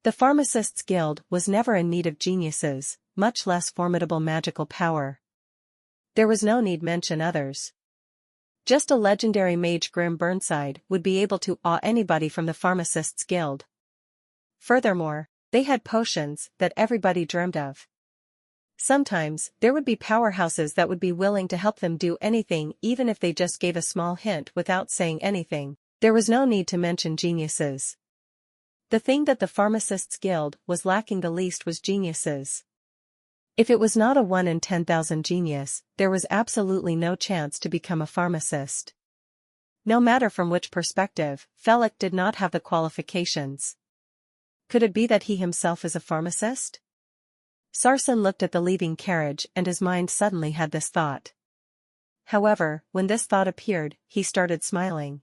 The Pharmacists' Guild was never in need of geniuses, much less formidable magical power. There was no need mention others. Just a legendary mage Grim Burnside would be able to awe anybody from the Pharmacists' Guild. Furthermore, they had potions that everybody dreamed of. Sometimes, there would be powerhouses that would be willing to help them do anything even if they just gave a small hint without saying anything. There was no need to mention geniuses. The thing that the Pharmacists' Guild was lacking the least was geniuses. If it was not a 1 in 10,000 genius, there was absolutely no chance to become a pharmacist. No matter from which perspective, Felic did not have the qualifications. Could it be that he himself is a pharmacist? Sarsen looked at the leaving carriage and his mind suddenly had this thought. However, when this thought appeared, he started smiling.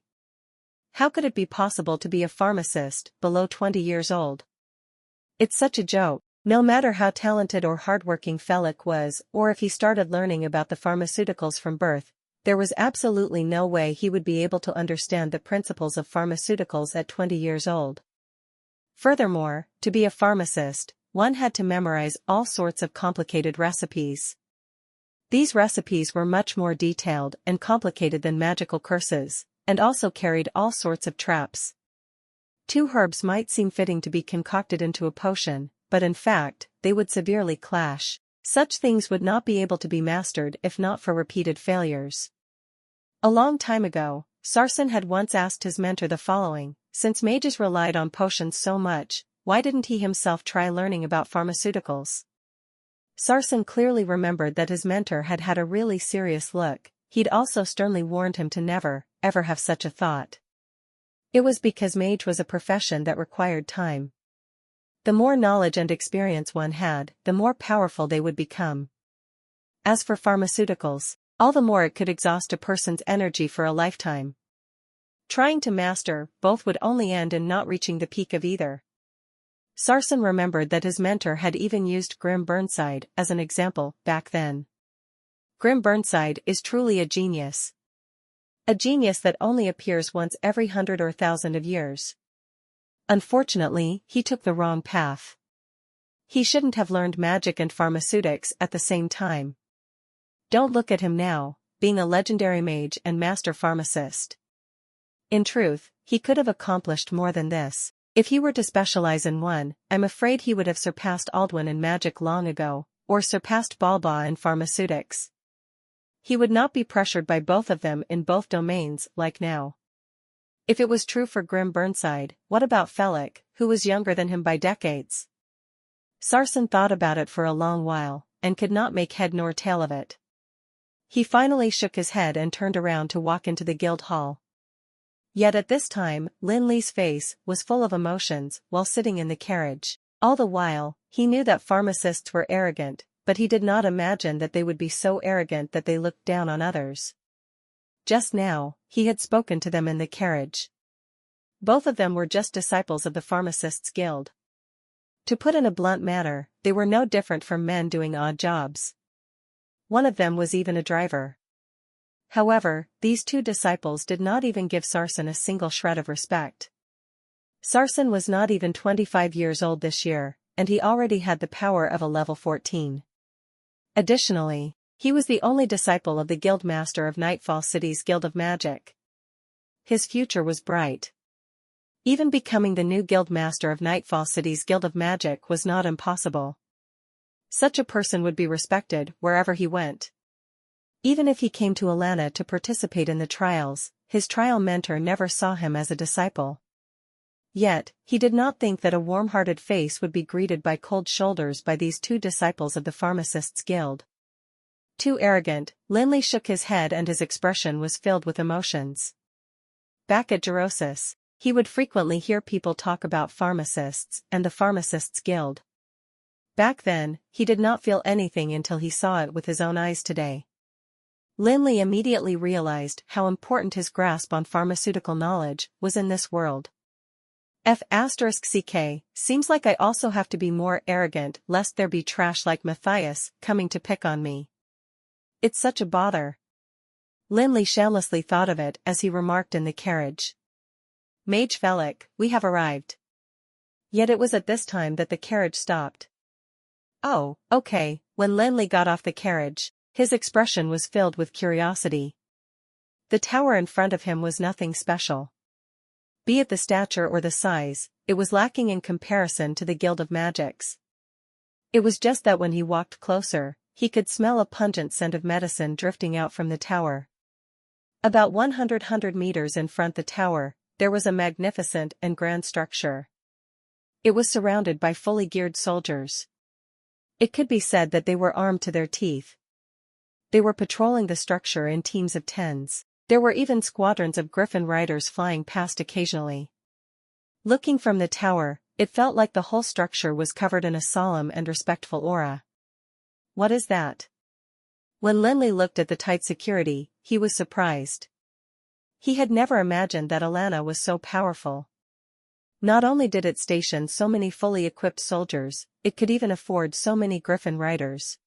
How could it be possible to be a pharmacist below 20 years old? It's such a joke. No matter how talented or hardworking Felic was, or if he started learning about the pharmaceuticals from birth, there was absolutely no way he would be able to understand the principles of pharmaceuticals at 20 years old. Furthermore, to be a pharmacist, one had to memorize all sorts of complicated recipes. These recipes were much more detailed and complicated than magical curses, and also carried all sorts of traps. 2 herbs might seem fitting to be concocted into a potion, but in fact, they would severely clash. Such things would not be able to be mastered if not for repeated failures. A long time ago, Sarsen had once asked his mentor the following: since mages relied on potions so much, why didn't he himself try learning about pharmaceuticals? Sarsen clearly remembered that his mentor had had a really serious look. He'd also sternly warned him to never, ever have such a thought. It was because mage was a profession that required time. The more knowledge and experience one had, the more powerful they would become. As for pharmaceuticals, all the more it could exhaust a person's energy for a lifetime. Trying to master both would only end in not reaching the peak of either. Sarsen remembered that his mentor had even used Grim Burnside as an example back then. Grim Burnside is truly a genius. A genius that only appears once every 100 or 1,000 of years. Unfortunately, he took the wrong path. He shouldn't have learned magic and pharmaceutics at the same time. Don't look at him now, being a legendary mage and master pharmacist. In truth, he could have accomplished more than this. If he were to specialize in one, I'm afraid he would have surpassed Aldwin in magic long ago, or surpassed Balba in pharmaceutics. He would not be pressured by both of them in both domains like now. If it was true for Grim Burnside, what about Felix, who was younger than him by decades? Sarsen thought about it for a long while, and could not make head nor tail of it. He finally shook his head and turned around to walk into the guild hall. Yet at this time, Lin Li's face was full of emotions while sitting in the carriage. All the while, he knew that pharmacists were arrogant, but he did not imagine that they would be so arrogant that they looked down on others. Just now, he had spoken to them in the carriage. Both of them were just disciples of the Pharmacists' Guild. To put in a blunt manner, they were no different from men doing odd jobs. One of them was even a driver. However, these two disciples did not even give Sarsen a single shred of respect. Sarsen was not even 25 years old this year, and he already had the power of a level 14. Additionally, he was the only disciple of the Guildmaster of Nightfall City's Guild of Magic. His future was bright. Even becoming the new Guildmaster of Nightfall City's Guild of Magic was not impossible. Such a person would be respected wherever he went. Even if he came to Alana to participate in the trials, his trial mentor never saw him as a disciple. Yet, he did not think that a warm-hearted face would be greeted by cold shoulders by these two disciples of the Pharmacists' Guild. Too arrogant, Lin Li shook his head and his expression was filled with emotions. Back at Gerosis, he would frequently hear people talk about pharmacists and the Pharmacists' Guild. Back then, he did not feel anything until he saw it with his own eyes today. Lin Li immediately realized how important his grasp on pharmaceutical knowledge was in this world. F***ck, seems like I also have to be more arrogant lest there be trash like Matthias coming to pick on me. It's such a bother. Lin Li shamelessly thought of it as he remarked in the carriage. Mage Felix, we have arrived. Yet it was at this time that the carriage stopped. Oh, okay. When Lin Li got off the carriage, his expression was filled with curiosity. The tower in front of him was nothing special. Be it the stature or the size, it was lacking in comparison to the Guild of Magics. It was just that when he walked closer, he could smell a pungent scent of medicine drifting out from the tower. About 100 meters in front the tower, there was a magnificent and grand structure. It was surrounded by fully geared soldiers. It could be said that they were armed to their teeth. They were patrolling the structure in teams of 10s. There were even squadrons of griffin riders flying past occasionally. Looking from the tower, it felt like the whole structure was covered in a solemn and respectful aura. What is that? When Lin Li looked at the tight security, he was surprised. He had never imagined that Alana was so powerful. Not only did it station so many fully equipped soldiers, it could even afford so many griffin riders.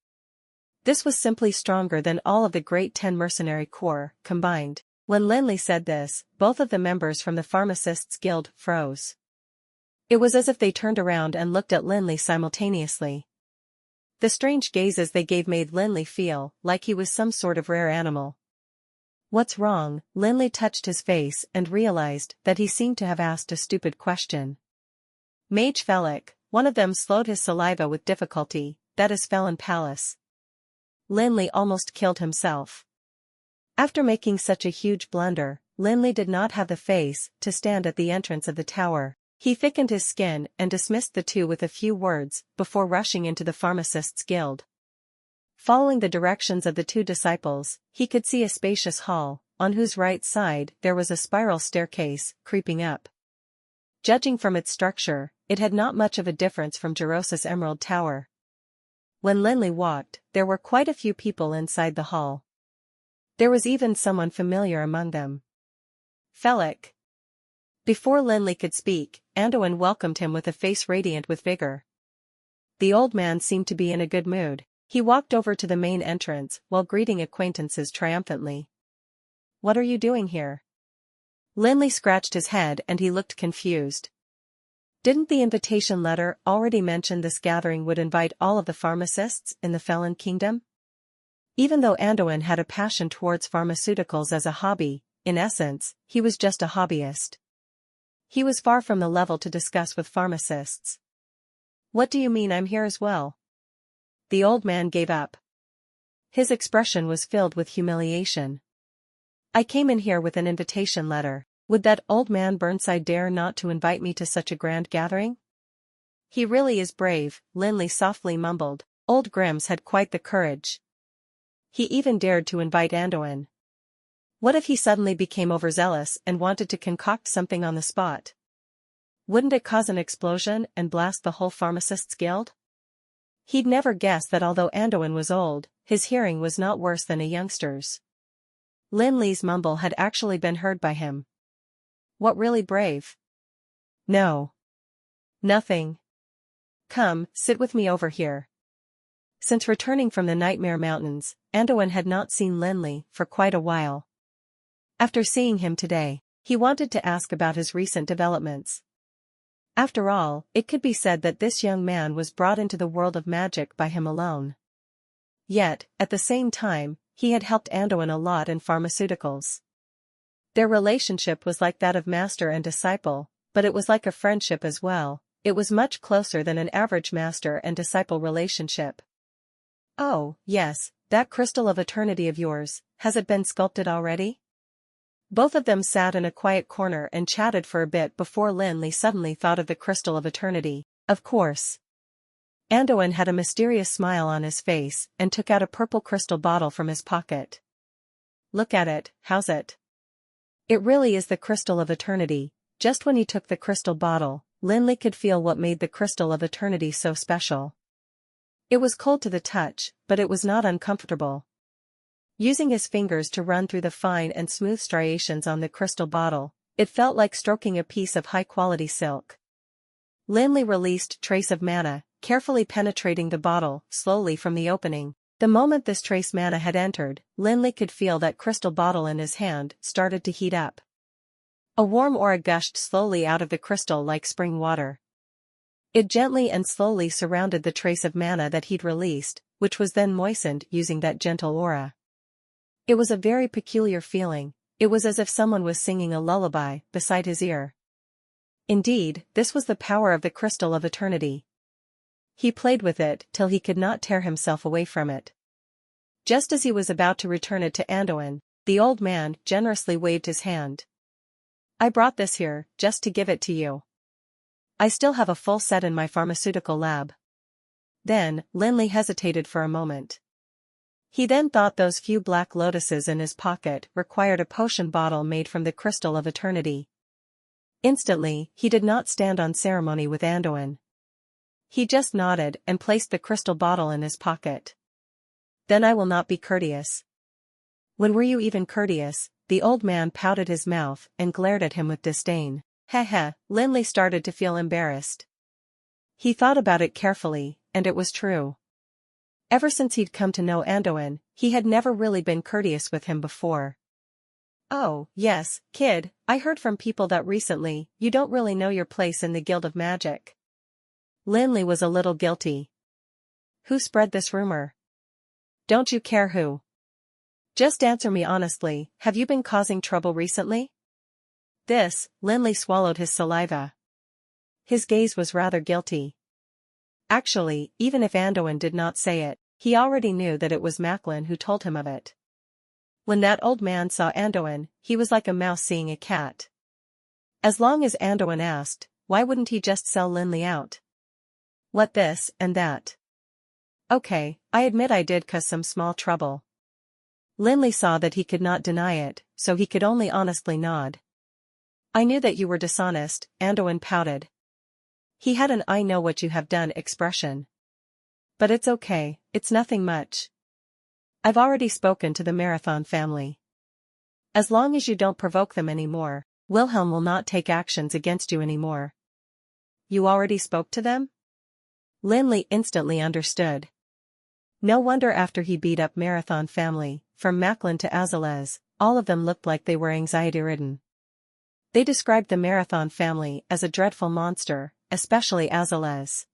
This was simply stronger than all of the Great 10 Mercenary Corps combined. When Lin Li said this, both of the members from the Pharmacists' Guild froze. It was as if they turned around and looked at Lin Li simultaneously. The strange gazes they gave made Lin Li feel like he was some sort of rare animal. What's wrong? Lin Li touched his face and realized that he seemed to have asked a stupid question. Mage Felix, one of them slowed his saliva with difficulty, that is Felon Palace. Lin Li almost killed himself. After making such a huge blunder, Lin Li did not have the face to stand at the entrance of the tower. He thickened his skin and dismissed the two with a few words before rushing into the Pharmacists' Guild. Following the directions of the two disciples, he could see a spacious hall, on whose right side there was a spiral staircase creeping up. Judging from its structure, it had not much of a difference from Gerosis' Emerald Tower. When Lin Li walked, there were quite a few people inside the hall. There was even someone familiar among them. Felix. Before Lin Li could speak, Anduin welcomed him with a face radiant with vigor. The old man seemed to be in a good mood. He walked over to the main entrance while greeting acquaintances triumphantly. "What are you doing here?" Lin Li scratched his head and he looked confused. Didn't the invitation letter already mention this gathering would invite all of the pharmacists in the Felon Kingdom? Even though Anduin had a passion towards pharmaceuticals as a hobby, in essence, he was just a hobbyist. He was far from the level to discuss with pharmacists. "What do you mean I'm here as well?" The old man gave up. His expression was filled with humiliation. "I came in here with an invitation letter. Would that old man Burnside dare not to invite me to such a grand gathering?" "He really is brave," Lin Li softly mumbled. Old Grims had quite the courage. He even dared to invite Anduin. What if he suddenly became overzealous and wanted to concoct something on the spot? Wouldn't it cause an explosion and blast the whole pharmacists' guild? He'd never guessed that although Anduin was old, his hearing was not worse than a youngster's. Lin Li's mumble had actually been heard by him. "What really brave?" "No. Nothing. Come, sit with me over here." Since returning from the Nightmare Mountains, Anduin had not seen Lin Li for quite a while. After seeing him today, he wanted to ask about his recent developments. After all, it could be said that this young man was brought into the world of magic by him alone. Yet, at the same time, he had helped Anduin a lot in pharmaceuticals. Their relationship was like that of master and disciple, but it was like a friendship as well. It was much closer than an average master and disciple relationship. "Oh, yes, that crystal of eternity of yours, has it been sculpted already?" Both of them sat in a quiet corner and chatted for a bit before Lin Li suddenly thought of the crystal of eternity. Of course. Anduin had a mysterious smile on his face and took out a purple crystal bottle from his pocket. "Look at it, how's it?" It really is the crystal of eternity. Just when he took the crystal bottle, Lin Li could feel what made the crystal of eternity so special. It was cold to the touch, but it was not uncomfortable. Using his fingers to run through the fine and smooth striations on the crystal bottle, it felt like stroking a piece of high-quality silk. Lin Li released trace of mana, carefully penetrating the bottle slowly from the opening. The moment this trace mana had entered, Lin Li could feel that crystal bottle in his hand started to heat up. A warm aura gushed slowly out of the crystal like spring water. It gently and slowly surrounded the trace of mana that he'd released, which was then moistened using that gentle aura. It was a very peculiar feeling. It was as if someone was singing a lullaby beside his ear. Indeed, this was the power of the crystal of eternity. He played with it till he could not tear himself away from it. Just as he was about to return it to Anduin, the old man generously waved his hand. "I brought this here, just to give it to you. I still have a full set in my pharmaceutical lab." Then, Lin Li hesitated for a moment. He then thought those few black lotuses in his pocket required a potion bottle made from the crystal of eternity. Instantly, he did not stand on ceremony with Anduin. He just nodded and placed the crystal bottle in his pocket. "Then I will not be courteous." "When were you even courteous?" The old man pouted his mouth and glared at him with disdain. Heh. Lin Li started to feel embarrassed. He thought about it carefully, and it was true. Ever since he'd come to know Anduin, he had never really been courteous with him before. "Oh, yes, kid, I heard from people that recently, you don't really know your place in the Guild of Magic." Lin Li was a little guilty. "Who spread this rumor?" "Don't you care who? Just answer me honestly, have you been causing trouble recently?" Lin Li swallowed his saliva. His gaze was rather guilty. Actually, even if Anduin did not say it, he already knew that it was Macklin who told him of it. When that old man saw Anduin, he was like a mouse seeing a cat. As long as Anduin asked, why wouldn't he just sell Lin Li out? What this and that? Okay, I admit I did cause some small trouble. Lin Li saw that he could not deny it, so he could only honestly nod. "I knew that you were dishonest," Anduin pouted. He had an "I know what you have done" expression. "But it's okay, it's nothing much. I've already spoken to the Marathon family. As long as you don't provoke them anymore, Wilhelm will not take actions against you anymore. You already spoke to them? Lin Li instantly understood. No wonder after he beat up Marathon family, from Macklin to Azalez, all of them looked like they were anxiety-ridden. They described the Marathon family as a dreadful monster, especially Azalez.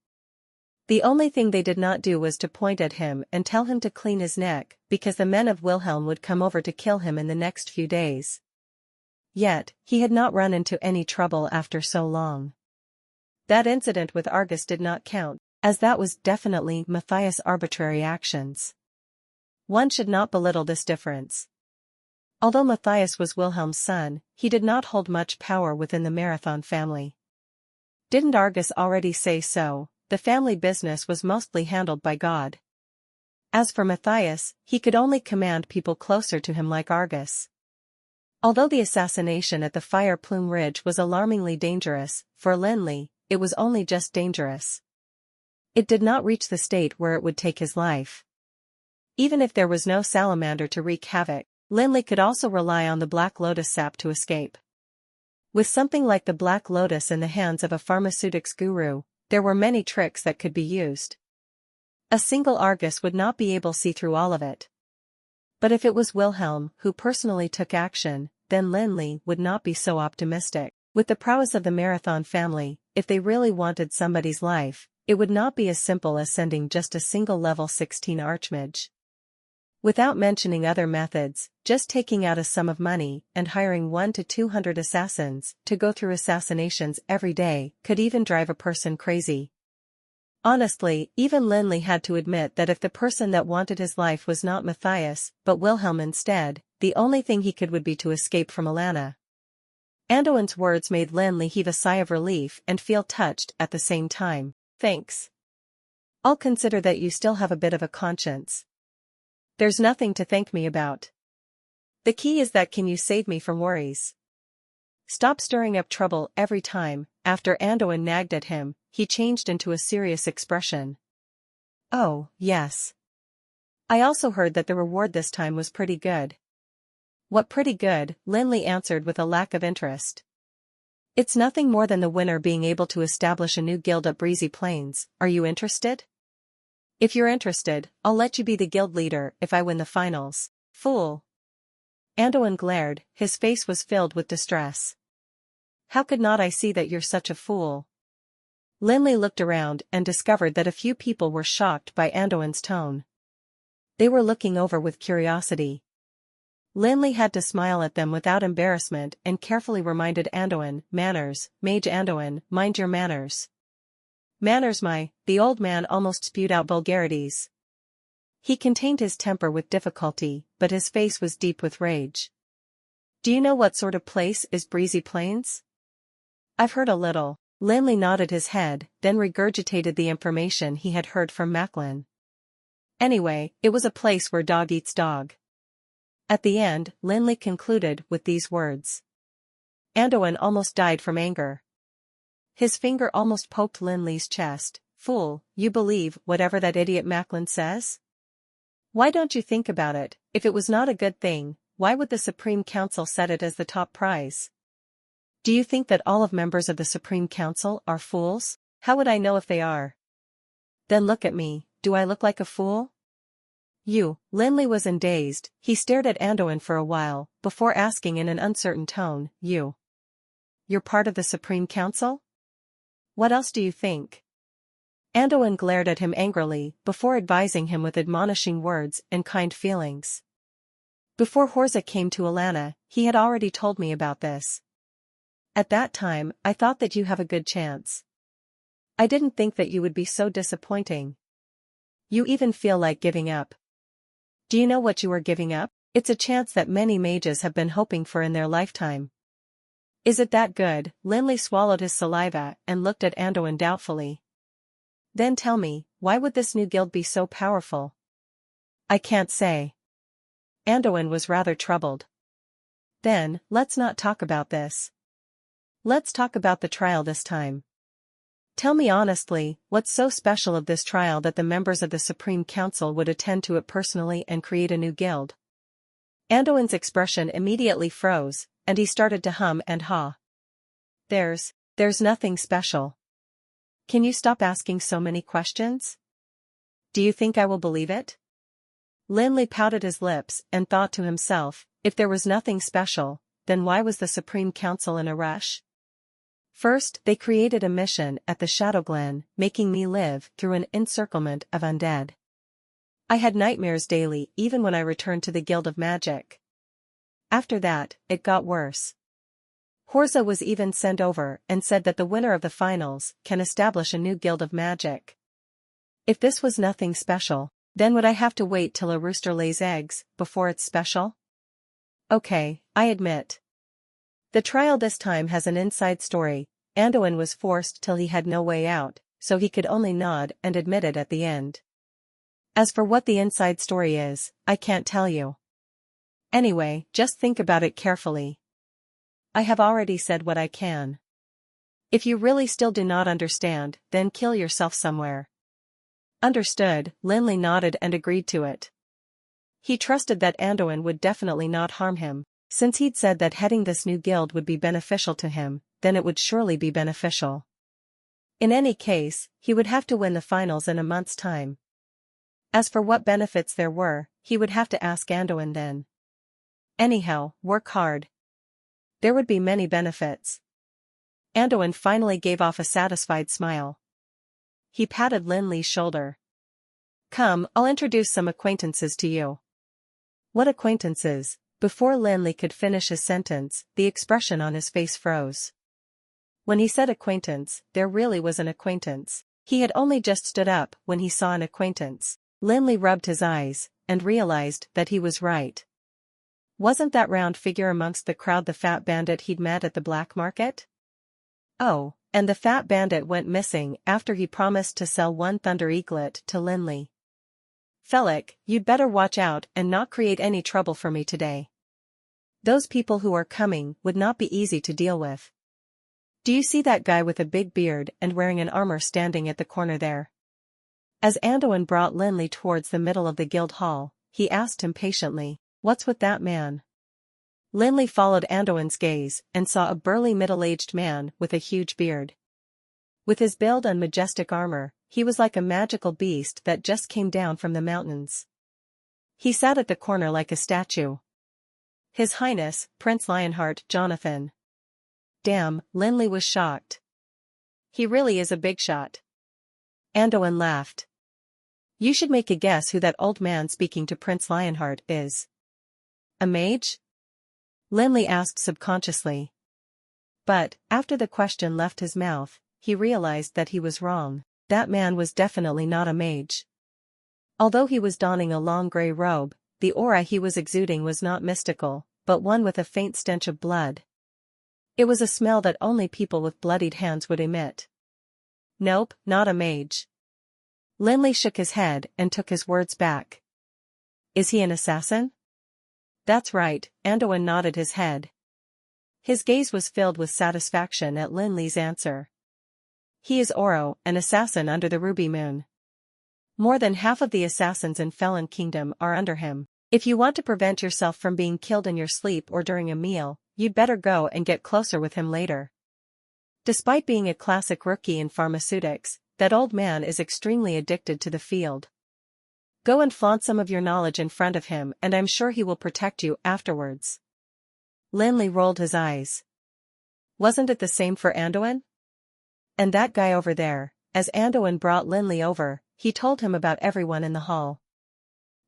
The only thing they did not do was to point at him and tell him to clean his neck, because the men of Wilhelm would come over to kill him in the next few days. Yet, he had not run into any trouble after so long. That incident with Argus did not count, as that was definitely Matthias' arbitrary actions. One should not belittle this difference. Although Matthias was Wilhelm's son, he did not hold much power within the Marathon family. Didn't Argus already say so? The family business was mostly handled by God. As for Matthias, he could only command people closer to him like Argus. Although the assassination at the Fire Plume Ridge was alarmingly dangerous, for Lin Li, it was only just dangerous. It did not reach the state where it would take his life. Even if there was no salamander to wreak havoc, Lin Li could also rely on the Black Lotus sap to escape. With something like the Black Lotus in the hands of a pharmaceutics guru, there were many tricks that could be used. A single Argus would not be able to see through all of it. But if it was Wilhelm who personally took action, then Lin Li would not be so optimistic. With the prowess of the Marathon family, if they really wanted somebody's life, it would not be as simple as sending just a single level 16 archmage. Without mentioning other methods, just taking out a sum of money and hiring 100 to 200 assassins to go through assassinations every day could even drive a person crazy. Honestly, even Lin Li had to admit that if the person that wanted his life was not Matthias, but Wilhelm instead, the only thing he could would be to escape from Alana. Anduin's words made Lin Li heave a sigh of relief and feel touched at the same time. Thanks. I'll consider that you still have a bit of a conscience. There's nothing to thank me about. The key is that can you save me from worries? Stop stirring up trouble every time. After Anduin nagged at him, he changed into a serious expression. Oh, yes. I also heard that the reward this time was pretty good. What pretty good? Lin Li answered with a lack of interest. It's nothing more than the winner being able to establish a new guild at Breezy Plains. Are you interested? If you're interested, I'll let you be the guild leader if I win the finals. Fool. Anduin glared, his face was filled with distress. How could not I see that you're such a fool? Lin Li looked around and discovered that a few people were shocked by Anduin's tone. They were looking over with curiosity. Lin Li had to smile at them without embarrassment and carefully reminded Anduin, manners, Mage Anduin, mind your manners. Manners the old man almost spewed out vulgarities. He contained his temper with difficulty, but his face was deep with rage. Do you know what sort of place is Breezy Plains? I've heard a little. Lin Li nodded his head, then regurgitated the information he had heard from Macklin. Anyway, it was a place where dog eats dog. At the end, Lin Li concluded with these words. Anduin almost died from anger. His finger almost poked Lin Li's chest. Fool, you believe whatever that idiot Macklin says? Why don't you think about it? If it was not a good thing, why would the Supreme Council set it as the top prize? Do you think that all of members of the Supreme Council are fools? How would I know if they are? Then look at me, do I look like a fool? You, Lin Li was dazed. He stared at Anduin for a while, before asking in an uncertain tone, You're part of the Supreme Council? What else do you think? Anduin glared at him angrily, before advising him with admonishing words and kind feelings. Before Horza came to Alana, he had already told me about this. At that time, I thought that you have a good chance. I didn't think that you would be so disappointing. You even feel like giving up. Do you know what you are giving up? It's a chance that many mages have been hoping for in their lifetime. Is it that good? Lin Li swallowed his saliva and looked at Anduin doubtfully. Then tell me, why would this new guild be so powerful? I can't say. Anduin was rather troubled. Then, let's not talk about this. Let's talk about the trial this time. Tell me honestly, what's so special of this trial that the members of the Supreme Council would attend to it personally and create a new guild? Anduin's expression immediately froze, and he started to hum and haw. There's nothing special. Can you stop asking so many questions? Do you think I will believe it? Lin Li pouted his lips and thought to himself, if there was nothing special, then why was the Supreme Council in a rush? First, they created a mission at the Shadow Glen, making me live through an encirclement of undead. I had nightmares daily even when I returned to the Guild of Magic. After that, it got worse. Horza was even sent over and said that the winner of the finals can establish a new Guild of Magic. If this was nothing special, then would I have to wait till a rooster lays eggs before it's special? Okay, I admit. The trial this time has an inside story. Anduin was forced till he had no way out, so he could only nod and admit it at the end. As for what the inside story is, I can't tell you. Anyway, just think about it carefully. I have already said what I can. If you really still do not understand, then kill yourself somewhere. Understood, Lin Li nodded and agreed to it. He trusted that Anduin would definitely not harm him, since he'd said that heading this new guild would be beneficial to him, then it would surely be beneficial. In any case, he would have to win the finals in a month's time. As for what benefits there were, he would have to ask Anduin then. Anyhow, work hard. There would be many benefits. Anduin finally gave off a satisfied smile. He patted Lin Li's shoulder. Come, I'll introduce some acquaintances to you. What acquaintances? Before Lin Li could finish his sentence, the expression on his face froze. When he said acquaintance, there really was an acquaintance. He had only just stood up when he saw an acquaintance. Lin Li rubbed his eyes, and realized that he was right. Wasn't that round figure amongst the crowd the fat bandit he'd met at the black market? Oh, and the fat bandit went missing after he promised to sell one thunder eaglet to Lin Li. Fellick, you'd better watch out and not create any trouble for me today. Those people who are coming would not be easy to deal with. Do you see that guy with a big beard and wearing an armor standing at the corner there? As Anduin brought Lin Li towards the middle of the guild hall, he asked him patiently, "What's with that man?" Lin Li followed Anduin's gaze and saw a burly middle-aged man with a huge beard. With his build and majestic armor, he was like a magical beast that just came down from the mountains. He sat at the corner like a statue. His Highness, Prince Lionheart Jonathan. Damn, Lin Li was shocked. He really is a big shot. Anduin laughed. You should make a guess who that old man speaking to Prince Lionheart is. A mage? Lin Li asked subconsciously. But, after the question left his mouth, he realized that he was wrong. That man was definitely not a mage. Although he was donning a long gray robe, the aura he was exuding was not mystical, but one with a faint stench of blood. It was a smell that only people with bloodied hands would emit. Nope, not a mage. Lin Li shook his head and took his words back. Is he an assassin? That's right, Anduin nodded his head. His gaze was filled with satisfaction at Lin Li's answer. He is Oro, an assassin under the Ruby Moon. More than half of the assassins in Felon Kingdom are under him. If you want to prevent yourself from being killed in your sleep or during a meal, you'd better go and get closer with him later. Despite being a classic rookie in pharmaceutics, that old man is extremely addicted to the field. Go and flaunt some of your knowledge in front of him and I'm sure he will protect you afterwards. Lin Li rolled his eyes. Wasn't it the same for Anduin? And that guy over there, as Anduin brought Lin Li over, he told him about everyone in the hall.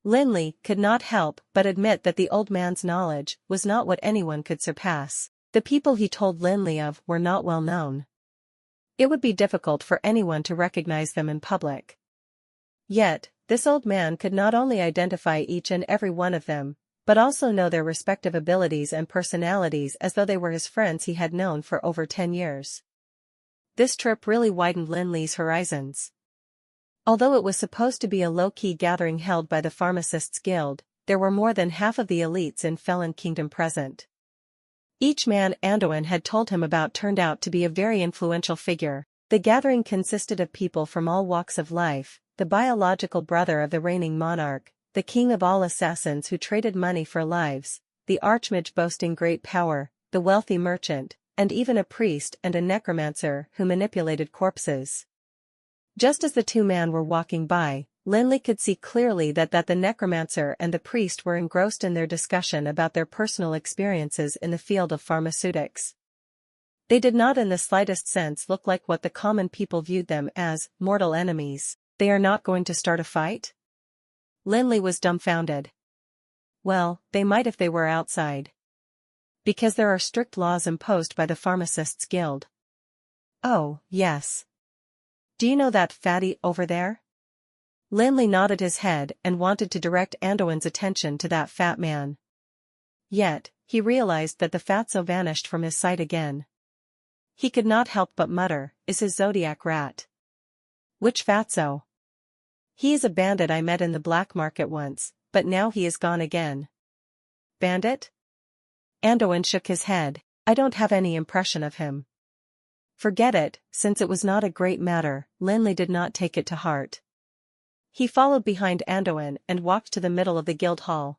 Lin Li could not help but admit that the old man's knowledge was not what anyone could surpass. The people he told Lin Li of were not well known. It would be difficult for anyone to recognize them in public. Yet, this old man could not only identify each and every one of them, but also know their respective abilities and personalities as though they were his friends he had known for over 10 years. This trip really widened Lin Li's horizons. Although it was supposed to be a low-key gathering held by the Pharmacists Guild, there were more than half of the elites in Felon Kingdom present. Each man Anduin had told him about turned out to be a very influential figure. The gathering consisted of people from all walks of life, the biological brother of the reigning monarch, the king of all assassins who traded money for lives, the archmage boasting great power, the wealthy merchant, and even a priest and a necromancer who manipulated corpses. Just as the two men were walking by, Lin Li could see clearly that the necromancer and the priest were engrossed in their discussion about their personal experiences in the field of pharmaceutics. They did not in the slightest sense look like what the common people viewed them as, mortal enemies. They are not going to start a fight? Lin Li was dumbfounded. Well, they might if they were outside. Because there are strict laws imposed by the Pharmacists' Guild. Oh, yes. Do you know that fatty over there? Lin Li nodded his head and wanted to direct Anduin's attention to that fat man. Yet, he realized that the fatso vanished from his sight again. He could not help but mutter, is his zodiac rat. Which fatso? He is a bandit I met in the black market once, but now he is gone again. Bandit? Anduin shook his head. I don't have any impression of him. Forget it, since it was not a great matter. Lin Li did not take it to heart. He followed behind Anduin and walked to the middle of the guild hall.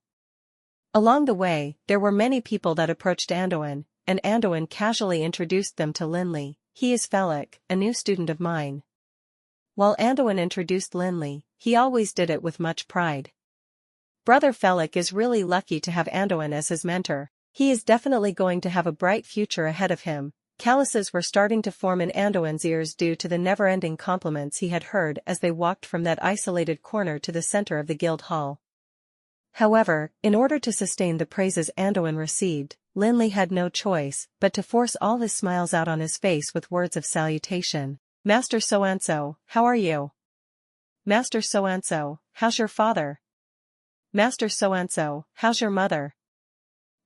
Along the way, there were many people that approached Anduin, and Anduin casually introduced them to Lin Li. He is Felix, a new student of mine. While Anduin introduced Lin Li, he always did it with much pride. Brother Felix is really lucky to have Anduin as his mentor. He is definitely going to have a bright future ahead of him. Calluses were starting to form in Anduin's ears due to the never-ending compliments he had heard as they walked from that isolated corner to the center of the guild hall. However, in order to sustain the praises Anduin received, Lin Li had no choice but to force all his smiles out on his face with words of salutation. Master so-and-so, how are you? Master so-and-so, how's your father? Master so-and-so, how's your mother?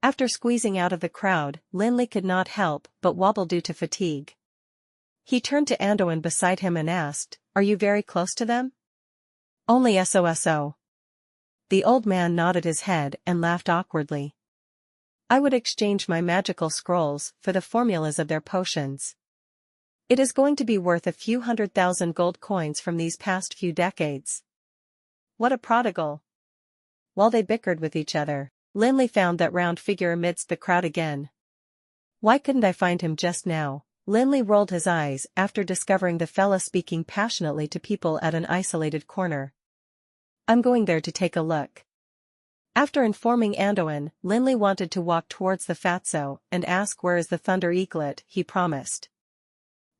After squeezing out of the crowd, Lin Li could not help but wobble due to fatigue. He turned to Anduin beside him and asked, are you very close to them? Only so. The old man nodded his head and laughed awkwardly. I would exchange my magical scrolls for the formulas of their potions. It is going to be worth a few 100,000 gold coins from these past few decades. What a prodigal. While they bickered with each other, Lin Li found that round figure amidst the crowd again. Why couldn't I find him just now? Lin Li rolled his eyes after discovering the fella speaking passionately to people at an isolated corner. I'm going there to take a look. After informing Anduin, Lin Li wanted to walk towards the fatso and ask where is the thunder eaglet he promised.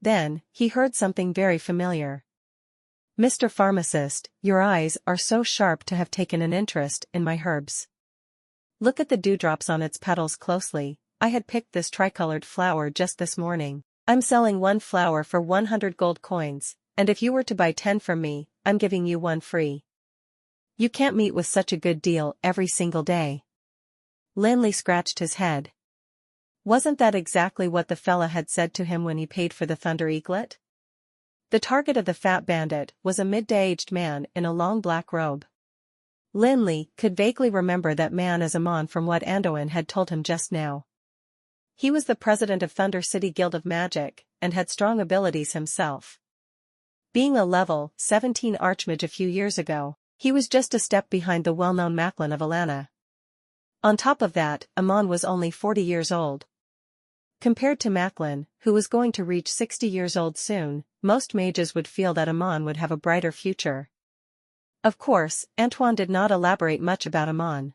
Then, he heard something very familiar. Mr. Pharmacist, your eyes are so sharp to have taken an interest in my herbs. Look at the dewdrops on its petals closely. I had picked this tricolored flower just this morning. I'm selling one flower for 100 gold coins, and if you were to buy 10 from me, I'm giving you one free. You can't meet with such a good deal every single day. Lin Li scratched his head. Wasn't that exactly what the fella had said to him when he paid for the thunder eaglet? The target of the fat bandit was a mid-aged man in a long black robe. Lin Li could vaguely remember that man as a mon from what Anduin had told him just now. He was the president of Thunder City Guild of Magic, and had strong abilities himself. Being a level 17 archmage a few years ago, he was just a step behind the well-known Macklin of Alana. On top of that, Amon was only 40 years old. Compared to Macklin, who was going to reach 60 years old soon, most mages would feel that Amon would have a brighter future. Of course, Antoine did not elaborate much about Amon.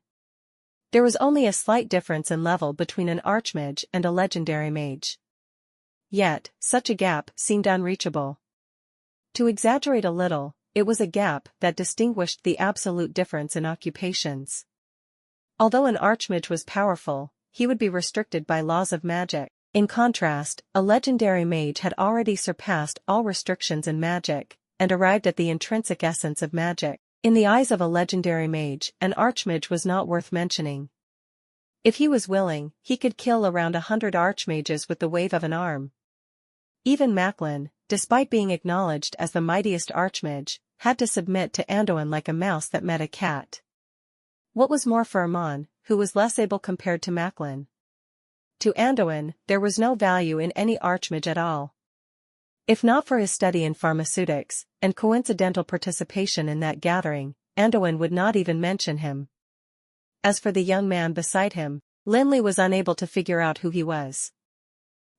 There was only a slight difference in level between an archmage and a legendary mage. Yet, such a gap seemed unreachable. To exaggerate a little, it was a gap that distinguished the absolute difference in occupations. Although an archmage was powerful, he would be restricted by laws of magic. In contrast, a legendary mage had already surpassed all restrictions in magic, and arrived at the intrinsic essence of magic. In the eyes of a legendary mage, an archmage was not worth mentioning. If he was willing, he could kill around 100 archmages with the wave of an arm. Even Macklin, despite being acknowledged as the mightiest archmage, had to submit to Anduin like a mouse that met a cat. What was more for Amon, who was less able compared to Macklin? To Anduin, there was no value in any archmage at all. If not for his study in pharmaceutics, and coincidental participation in that gathering, Anduin would not even mention him. As for the young man beside him, Lin Li was unable to figure out who he was.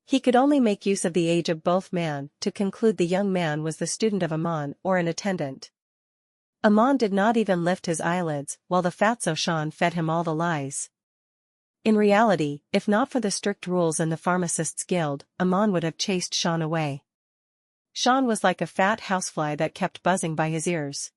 He could only make use of the age of both man to conclude the young man was the student of Amon or an attendant. Amon did not even lift his eyelids while the fatso Shan fed him all the lies. In reality, if not for the strict rules in the Pharmacists' Guild, Amon would have chased Shan away. Shan was like a fat housefly that kept buzzing by his ears.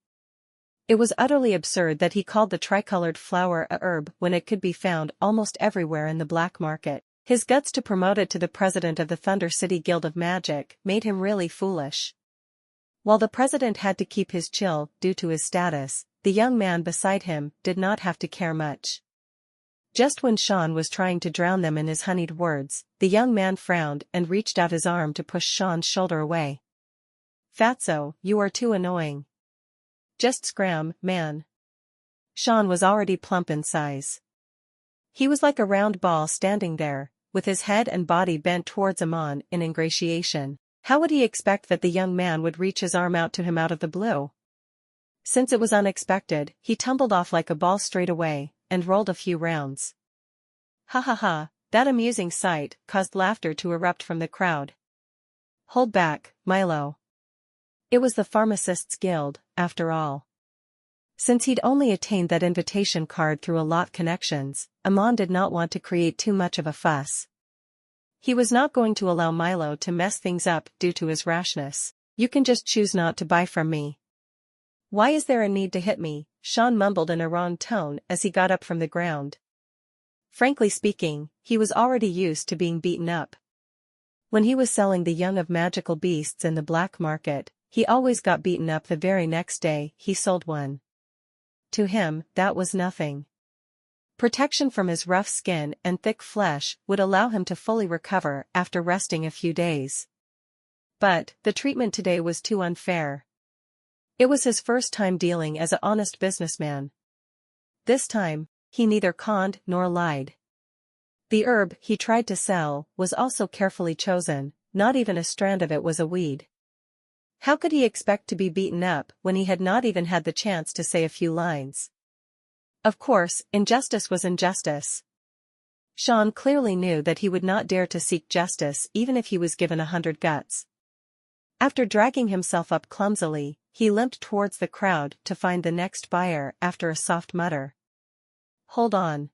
It was utterly absurd that he called the tricolored flower a herb when it could be found almost everywhere in the black market. His guts to promote it to the president of the Thunder City Guild of Magic made him really foolish. While the president had to keep his chill due to his status, the young man beside him did not have to care much. Just when Shan was trying to drown them in his honeyed words, the young man frowned and reached out his arm to push Shan's shoulder away. "Fatso, you are too annoying. Just scram, man." Shan was already plump in size. He was like a round ball standing there, with his head and body bent towards Amon in ingratiation. How would he expect that the young man would reach his arm out to him out of the blue? Since it was unexpected, he tumbled off like a ball straight away, and rolled a few rounds. Ha ha ha, that amusing sight caused laughter to erupt from the crowd. Hold back, Milo. It was the Pharmacists' Guild, after all. Since he'd only attained that invitation card through a lot connections, Amon did not want to create too much of a fuss. He was not going to allow Milo to mess things up due to his rashness. "You can just choose not to buy from me." "Why is there a need to hit me?" Shan mumbled in a wrong tone as he got up from the ground. Frankly speaking, he was already used to being beaten up. When he was selling the young of magical beasts in the black market, he always got beaten up the very next day he sold one. To him, that was nothing. Protection from his rough skin and thick flesh would allow him to fully recover after resting a few days. But the treatment today was too unfair. It was his first time dealing as an honest businessman. This time, he neither conned nor lied. The herb he tried to sell was also carefully chosen, not even a strand of it was a weed. How could he expect to be beaten up when he had not even had the chance to say a few lines? Of course, injustice was injustice. Shan clearly knew that he would not dare to seek justice even if he was given 100 guts. After dragging himself up clumsily, he limped towards the crowd to find the next buyer after a soft mutter. "Hold on."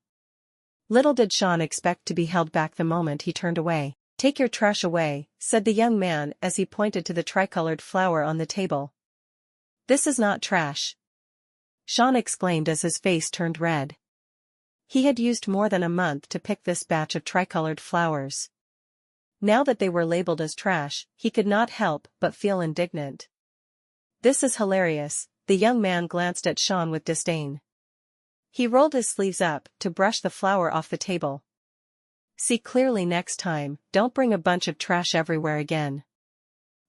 Little did Shan expect to be held back the moment he turned away. "Take your trash away," said the young man as he pointed to the tricolored flower on the table. "This is not trash," Shan exclaimed as his face turned red. He had used more than a month to pick this batch of tricolored flowers. Now that they were labeled as trash, he could not help but feel indignant. "This is hilarious," the young man glanced at Shan with disdain. He rolled his sleeves up to brush the flower off the table. "See clearly next time, don't bring a bunch of trash everywhere again."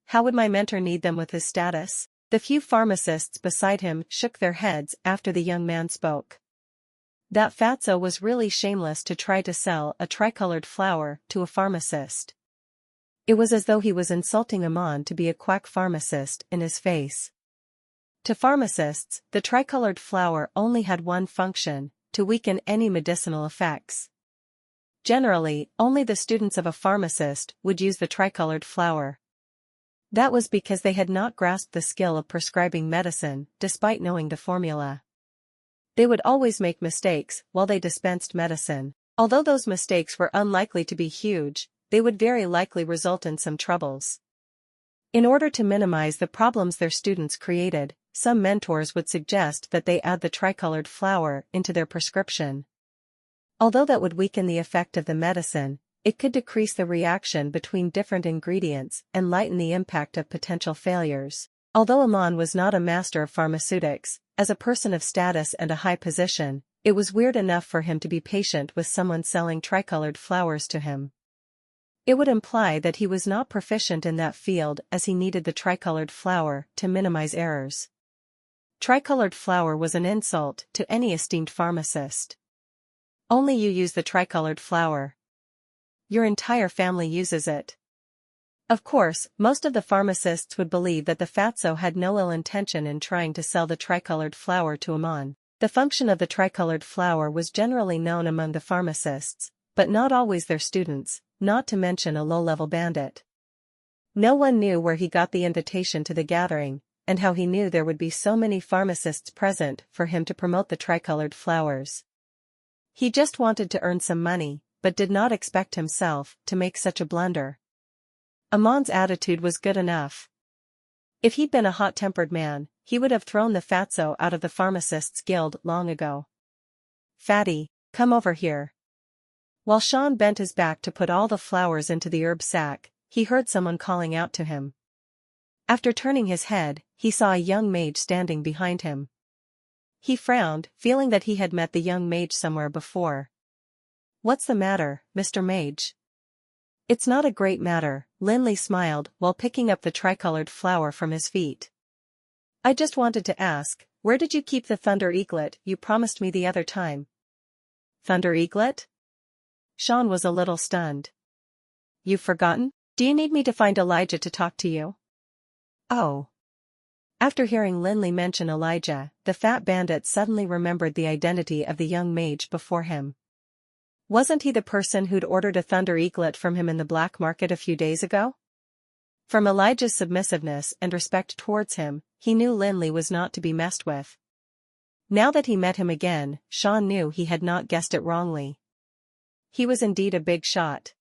How would my mentor need them with his status? The few pharmacists beside him shook their heads after the young man spoke. That fatso was really shameless to try to sell a tricolored flower to a pharmacist. It was as though he was insulting Amon to be a quack pharmacist in his face. To pharmacists, the tricolored flower only had one function, to weaken any medicinal effects. Generally, only the students of a pharmacist would use the tricolored flower. That was because they had not grasped the skill of prescribing medicine, despite knowing the formula. They would always make mistakes while they dispensed medicine. Although those mistakes were unlikely to be huge, they would very likely result in some troubles. In order to minimize the problems their students created, some mentors would suggest that they add the tricolored flower into their prescription. Although that would weaken the effect of the medicine, it could decrease the reaction between different ingredients and lighten the impact of potential failures. Although Amon was not a master of pharmaceutics, as a person of status and a high position, it was weird enough for him to be patient with someone selling tricolored flowers to him. It would imply that he was not proficient in that field as he needed the tricolored flower to minimize errors. Tricolored flower was an insult to any esteemed pharmacist. Only you use the tricolored flower. Your entire family uses it. Of course, most of the pharmacists would believe that the fatso had no ill intention in trying to sell the tricolored flower to Amon. The function of the tricolored flower was generally known among the pharmacists, but not always their students, not to mention a low-level bandit. No one knew where he got the invitation to the gathering, and how he knew there would be so many pharmacists present for him to promote the tricolored flowers. He just wanted to earn some money, but did not expect himself to make such a blunder. Amon's attitude was good enough. If he'd been a hot-tempered man, he would have thrown the fatso out of the pharmacists' guild long ago. "Fatty, come over here." While Sean bent his back to put all the flowers into the herb sack, he heard someone calling out to him. After turning his head, he saw a young mage standing behind him. He frowned, feeling that he had met the young mage somewhere before. "What's the matter, Mr. Mage?" "It's not a great matter," Lin Li smiled while picking up the tricolored flower from his feet. "I just wanted to ask, where did you keep the thunder eaglet you promised me the other time?" "Thunder eaglet?" Sean was a little stunned. "You've forgotten? Do you need me to find Elijah to talk to you?" "Oh." After hearing Lin Li mention Elijah, the fat bandit suddenly remembered the identity of the young mage before him. Wasn't he the person who'd ordered a thunder eaglet from him in the black market a few days ago? From Elijah's submissiveness and respect towards him, he knew Lin Li was not to be messed with. Now that he met him again, Sean knew he had not guessed it wrongly. He was indeed a big shot.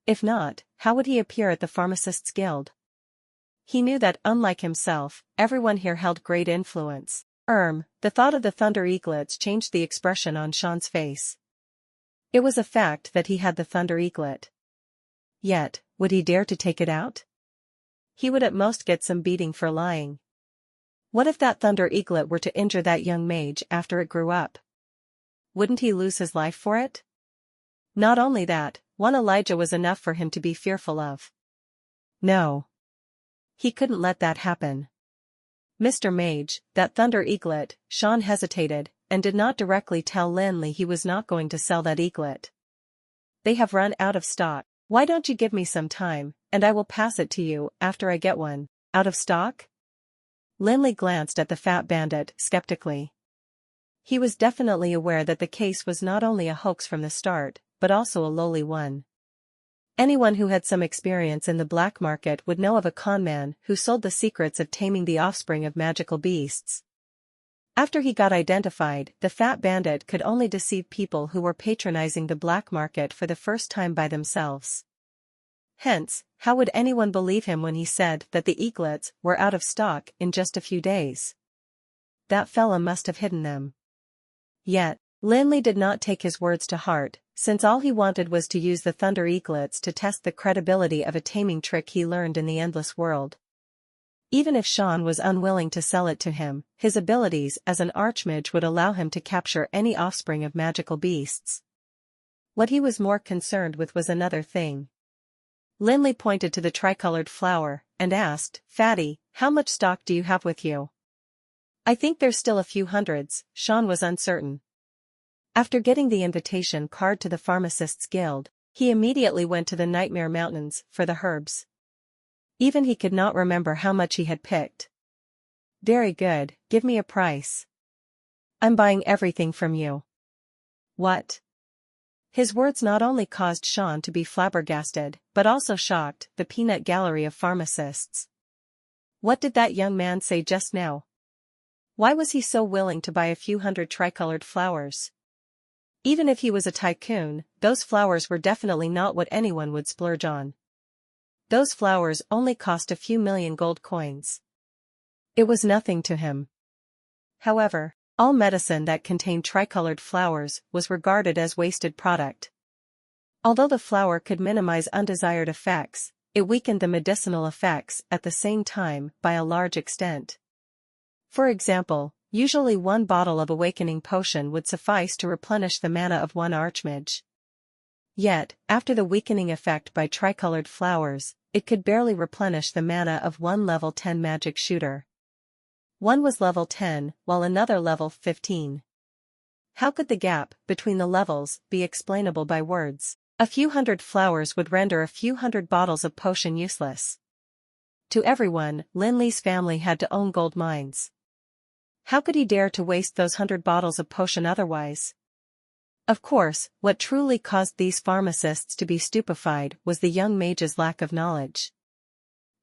If not, how would he appear at the Pharmacists' Guild? He knew that, unlike himself, everyone here held great influence. The thought of the thunder eaglets changed the expression on Sean's face. It was a fact that he had the thunder eaglet. Yet, would he dare to take it out? He would at most get some beating for lying. What if that thunder eaglet were to injure that young mage after it grew up? Wouldn't he lose his life for it? Not only that, one Elijah was enough for him to be fearful of. No. He couldn't let that happen. "Mr. Mage, that thunder eaglet," Sean hesitated, and did not directly tell Lin Li he was not going to sell that eaglet. "They have run out of stock. Why don't you give me some time, and I will pass it to you after I get one." "Out of stock?" Lin Li glanced at the fat bandit skeptically. He was definitely aware that the case was not only a hoax from the start, but also a lowly one. Anyone who had some experience in the black market would know of a conman who sold the secrets of taming the offspring of magical beasts. After he got identified, the fat bandit could only deceive people who were patronizing the black market for the first time by themselves. Hence, how would anyone believe him when he said that the eaglets were out of stock in just a few days? That fella must have hidden them. Yet, Lin Li did not take his words to heart, since all he wanted was to use the thunder eaglets to test the credibility of a taming trick he learned in the endless world. Even if Sean was unwilling to sell it to him, his abilities as an archmage would allow him to capture any offspring of magical beasts. What he was more concerned with was another thing. Lin Li pointed to the tricolored flower, and asked, "Fatty, how much stock do you have with you?" "I think there's still a few hundreds," Sean was uncertain. After getting the invitation card to the Pharmacists' Guild, he immediately went to the Nightmare Mountains for the herbs. Even he could not remember how much he had picked. "Very good, give me a price." "I'm buying everything from you." "What?" His words not only caused Sean to be flabbergasted, but also shocked the peanut gallery of pharmacists. What did that young man say just now? Why was he so willing to buy a few hundred tricolored flowers? Even if he was a tycoon, those flowers were definitely not what anyone would splurge on. Those flowers only cost a few million gold coins. It was nothing to him. However, all medicine that contained tricolored flowers was regarded as wasted product. Although the flower could minimize undesired effects, it weakened the medicinal effects at the same time by a large extent. For example, usually one bottle of awakening potion would suffice to replenish the mana of one archmage. Yet, after the weakening effect by tricolored flowers, it could barely replenish the mana of one level 10 magic shooter. One was level 10, while another level 15. How could the gap between the levels be explainable by words? A few hundred flowers would render a few hundred bottles of potion useless. To everyone, Lin Li's family had to own gold mines. How could he dare to waste those 100 bottles of potion otherwise? Of course, what truly caused these pharmacists to be stupefied was the young mage's lack of knowledge.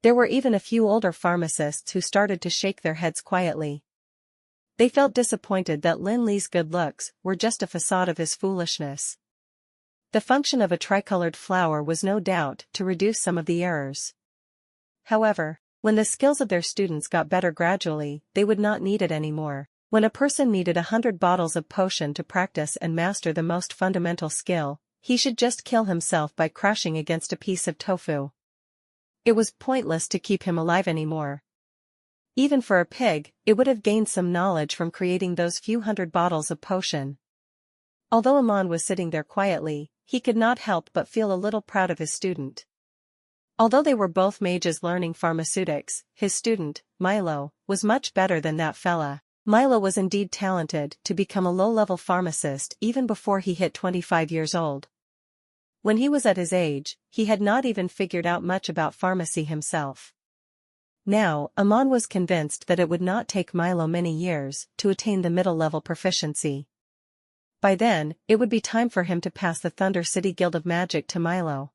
There were even a few older pharmacists who started to shake their heads quietly. They felt disappointed that Lin Li's good looks were just a facade of his foolishness. The function of a tricolored flower was no doubt to reduce some of the errors. However, when the skills of their students got better gradually, they would not need it anymore. When a person needed 100 bottles of potion to practice and master the most fundamental skill, he should just kill himself by crashing against a piece of tofu. It was pointless to keep him alive anymore. Even for a pig, it would have gained some knowledge from creating those few 100 bottles of potion. Although Amon was sitting there quietly, he could not help but feel a little proud of his student. Although they were both mages learning pharmaceutics, his student, Milo, was much better than that fella. Milo was indeed talented to become a low-level pharmacist even before he hit 25 years old. When he was at his age, he had not even figured out much about pharmacy himself. Now, Amon was convinced that it would not take Milo many years to attain the middle-level proficiency. By then, it would be time for him to pass the Thunder City Guild of Magic to Milo.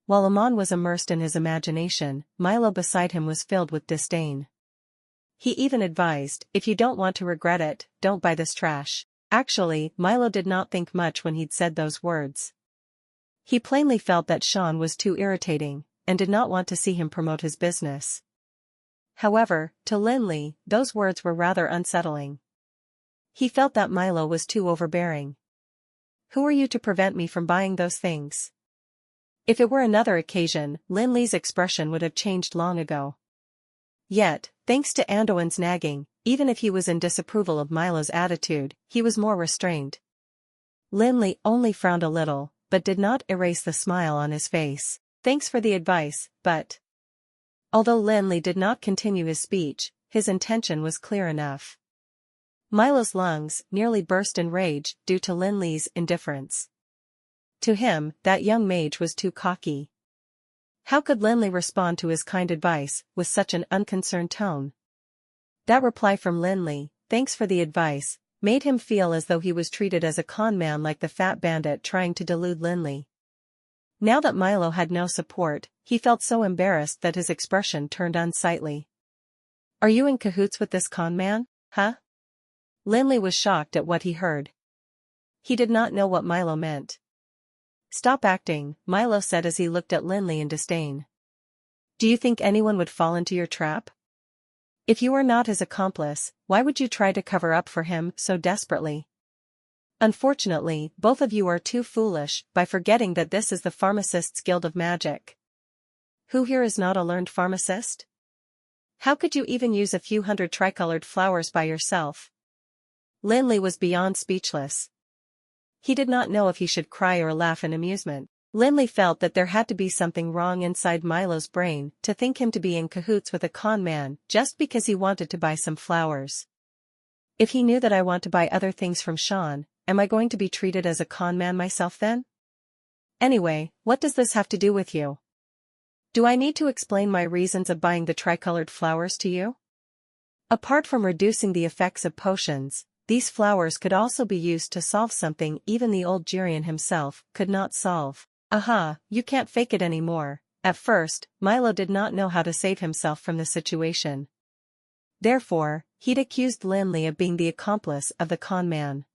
While Amon was immersed in his imagination, Milo beside him was filled with disdain. He even advised, if you don't want to regret it, don't buy this trash. Actually, Milo did not think much when he'd said those words. He plainly felt that Sean was too irritating, and did not want to see him promote his business. However, to Lin Li, those words were rather unsettling. He felt that Milo was too overbearing. Who are you to prevent me from buying those things? If it were another occasion, Lin Li's expression would have changed long ago. Yet, thanks to Andoin's nagging, even if he was in disapproval of Milo's attitude, he was more restrained. Lin Li only frowned a little, but did not erase the smile on his face. Thanks for the advice, but... Although Lin Li did not continue his speech, his intention was clear enough. Milo's lungs nearly burst in rage due to Lin Li's indifference. To him, that young mage was too cocky. How could Lin Li respond to his kind advice with such an unconcerned tone? That reply from Lin Li, thanks for the advice, made him feel as though he was treated as a con man like the fat bandit trying to delude Lin Li. Now that Milo had no support, he felt so embarrassed that his expression turned unsightly. Are you in cahoots with this con man, huh? Lin Li was shocked at what he heard. He did not know what Milo meant. Stop acting, Milo said as he looked at Lin Li in disdain. Do you think anyone would fall into your trap? If you were not his accomplice, why would you try to cover up for him so desperately? Unfortunately, both of you are too foolish by forgetting that this is the Pharmacists' Guild of Magic. Who here is not a learned pharmacist? How could you even use a few 100 tricolored flowers by yourself? Lin Li was beyond speechless. He did not know if he should cry or laugh in amusement. Lin Li felt that there had to be something wrong inside Milo's brain to think him to be in cahoots with a con man just because he wanted to buy some flowers. If he knew that I want to buy other things from Sean, am I going to be treated as a con man myself then? Anyway, what does this have to do with you? Do I need to explain my reasons of buying the tricolored flowers to you? Apart from reducing the effects of potions, these flowers could also be used to solve something even the old Jirian himself could not solve. Aha, you can't fake it anymore. At first, Milo did not know how to save himself from the situation. Therefore, he'd accused Lin Li of being the accomplice of the con man.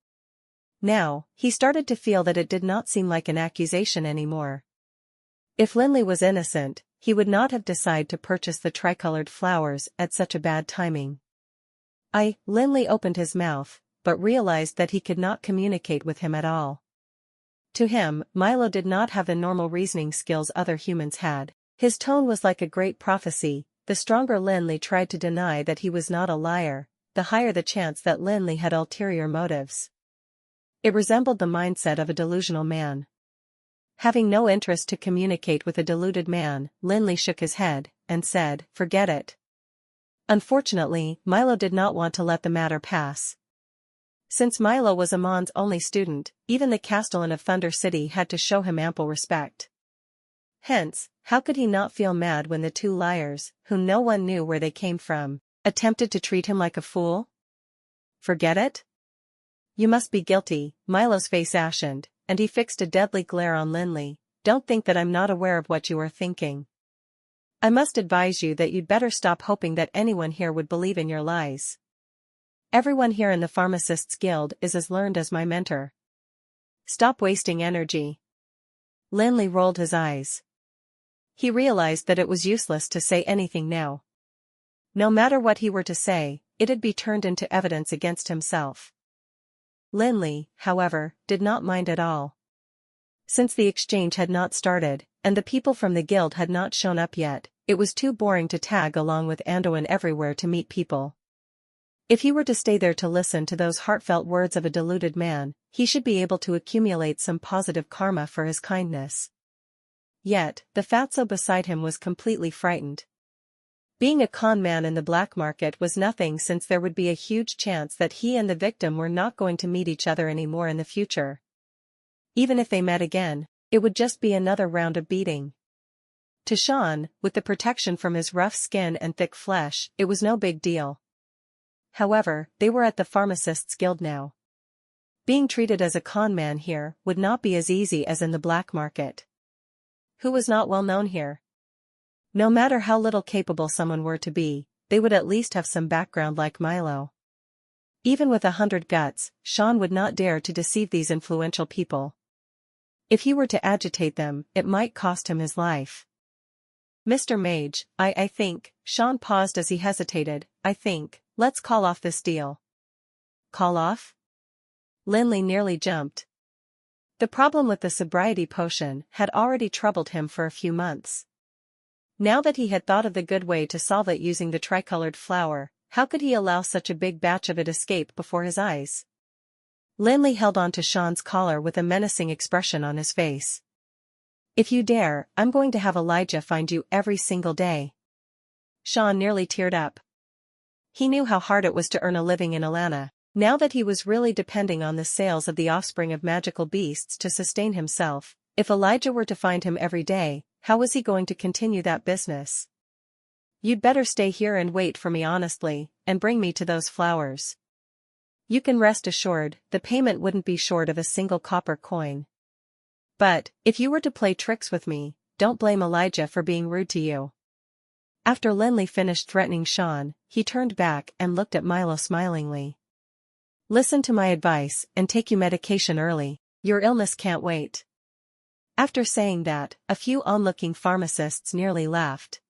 Now, he started to feel that it did not seem like an accusation anymore. If Lin Li was innocent, he would not have decided to purchase the tricolored flowers at such a bad timing. Lin Li opened his mouth, but realized that he could not communicate with him at all. To him, Milo did not have the normal reasoning skills other humans had. His tone was like a great prophecy. The stronger Lin Li tried to deny that he was not a liar, the higher the chance that Lin Li had ulterior motives. It resembled the mindset of a delusional man. Having no interest to communicate with a deluded man, Lin Li shook his head, and said, "Forget it." Unfortunately, Milo did not want to let the matter pass. Since Milo was Amon's only student, even the Castellan of Thunder City had to show him ample respect. Hence, how could he not feel mad when the two liars, whom no one knew where they came from, attempted to treat him like a fool? Forget it? You must be guilty. Milo's face ashened, and he fixed a deadly glare on Lin Li. Don't think that I'm not aware of what you are thinking. I must advise you that you'd better stop hoping that anyone here would believe in your lies. Everyone here in the Pharmacists Guild is as learned as my mentor. Stop wasting energy. Lin Li rolled his eyes. He realized that it was useless to say anything now. No matter what he were to say, it'd be turned into evidence against himself. Lin Li, however, did not mind at all. Since the exchange had not started, and the people from the guild had not shown up yet, it was too boring to tag along with Anduin everywhere to meet people. If he were to stay there to listen to those heartfelt words of a deluded man, he should be able to accumulate some positive karma for his kindness. Yet, the fatso beside him was completely frightened. Being a con man in the black market was nothing, since there would be a huge chance that he and the victim were not going to meet each other anymore in the future. Even if they met again, it would just be another round of beating. To Sean, with the protection from his rough skin and thick flesh, it was no big deal. However, they were at the Pharmacists Guild now. Being treated as a con man here would not be as easy as in the black market. Who was not well known here? No matter how little capable someone were to be, they would at least have some background like Milo. Even with 100 guts, Sean would not dare to deceive these influential people. If he were to agitate them, it might cost him his life. Mr. Mage, I think, Sean paused as he hesitated, let's call off this deal. Call off? Lin Li nearly jumped. The problem with the sobriety potion had already troubled him for a few months. Now that he had thought of the good way to solve it using the tricolored flower, how could he allow such a big batch of it escape before his eyes? Lin Li held on to Sean's collar with a menacing expression on his face. If you dare, I'm going to have Elijah find you every single day. Sean nearly teared up. He knew how hard it was to earn a living in Alana. Now that he was really depending on the sales of the offspring of magical beasts to sustain himself, if Elijah were to find him every day, how was he going to continue that business? You'd better stay here and wait for me honestly, and bring me to those flowers. You can rest assured, the payment wouldn't be short of a single copper coin. But, if you were to play tricks with me, don't blame Elijah for being rude to you. After Lin Li finished threatening Sean, he turned back and looked at Milo smilingly. Listen to my advice and take your medication early, your illness can't wait. After saying that, a few onlooking pharmacists nearly laughed.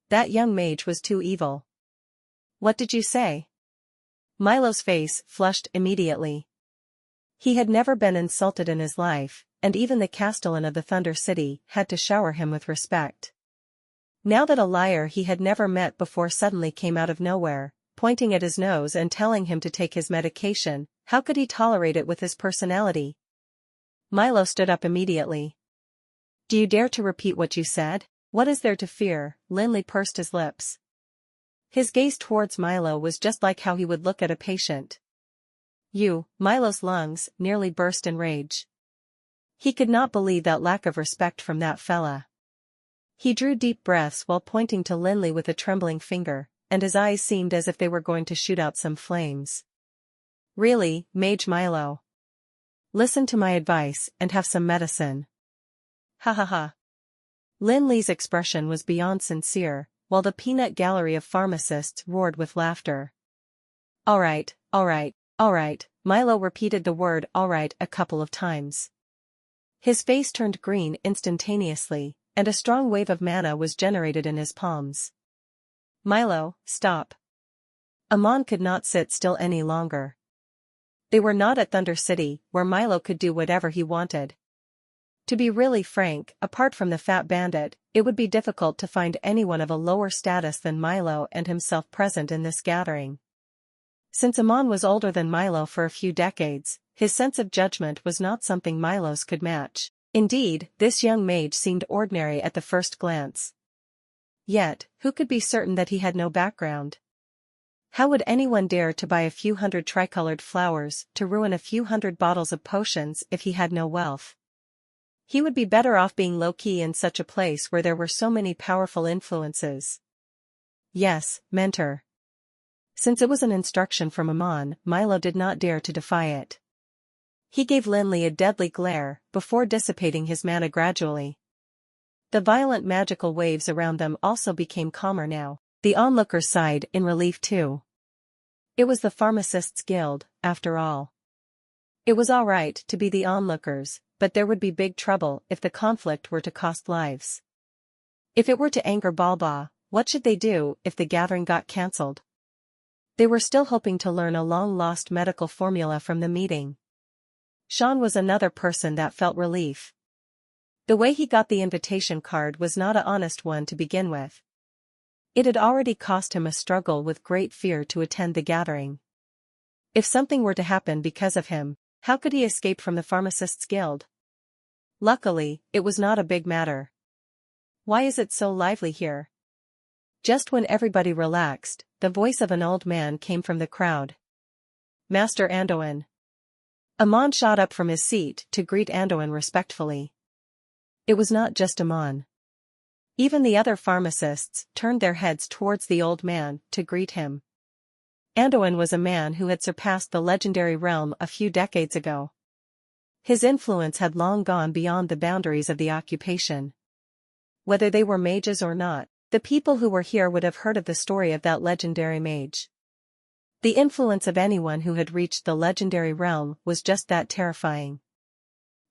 That young mage was too evil. What did you say? Milo's face flushed immediately. He had never been insulted in his life, and even the castellan of the Thunder City had to shower him with respect. Now that a liar he had never met before suddenly came out of nowhere, pointing at his nose and telling him to take his medication, how could he tolerate it with his personality? Milo stood up immediately. Do you dare to repeat what you said? What is there to fear? Lin Li pursed his lips. His gaze towards Milo was just like how he would look at a patient. Milo's lungs nearly burst in rage. He could not believe that lack of respect from that fella. He drew deep breaths while pointing to Lin Li with a trembling finger, and his eyes seemed as if they were going to shoot out some flames. Really, Mage Milo? Listen to my advice and have some medicine. Ha ha ha. Lin Li's expression was beyond sincere, while the peanut gallery of pharmacists roared with laughter. All right, Milo repeated the word all right a couple of times. His face turned green instantaneously, and a strong wave of mana was generated in his palms. Milo, stop. Amon could not sit still any longer. They were not at Thunder City, where Milo could do whatever he wanted. To be really frank, apart from the fat bandit, it would be difficult to find anyone of a lower status than Milo and himself present in this gathering. Since Amon was older than Milo for a few decades, his sense of judgment was not something Milo's could match. Indeed, this young mage seemed ordinary at the first glance. Yet, who could be certain that he had no background? How would anyone dare to buy a few hundred tricolored flowers to ruin a few hundred bottles of potions if he had no wealth? He would be better off being low-key in such a place where there were so many powerful influences. Yes, mentor. Since it was an instruction from Amon, Milo did not dare to defy it. He gave Lin Li a deadly glare, before dissipating his mana gradually. The violent magical waves around them also became calmer now. The onlookers sighed in relief too. It was the Pharmacists' Guild, after all. It was all right to be the onlookers, but there would be big trouble if the conflict were to cost lives. If it were to anger Balba, what should they do if the gathering got cancelled? They were still hoping to learn a long-lost medical formula from the meeting. Sean was another person that felt relief. The way he got the invitation card was not an honest one to begin with. It had already cost him a struggle with great fear to attend the gathering. If something were to happen because of him, how could he escape from the Pharmacists' Guild? Luckily, it was not a big matter. Why is it so lively here? Just when everybody relaxed, the voice of an old man came from the crowd. Master Andoin. Amon shot up from his seat to greet Andoin respectfully. It was not just Amon. Even the other pharmacists turned their heads towards the old man to greet him. Andoin was a man who had surpassed the legendary realm a few decades ago. His influence had long gone beyond the boundaries of the occupation. Whether they were mages or not, the people who were here would have heard of the story of that legendary mage. The influence of anyone who had reached the legendary realm was just that terrifying.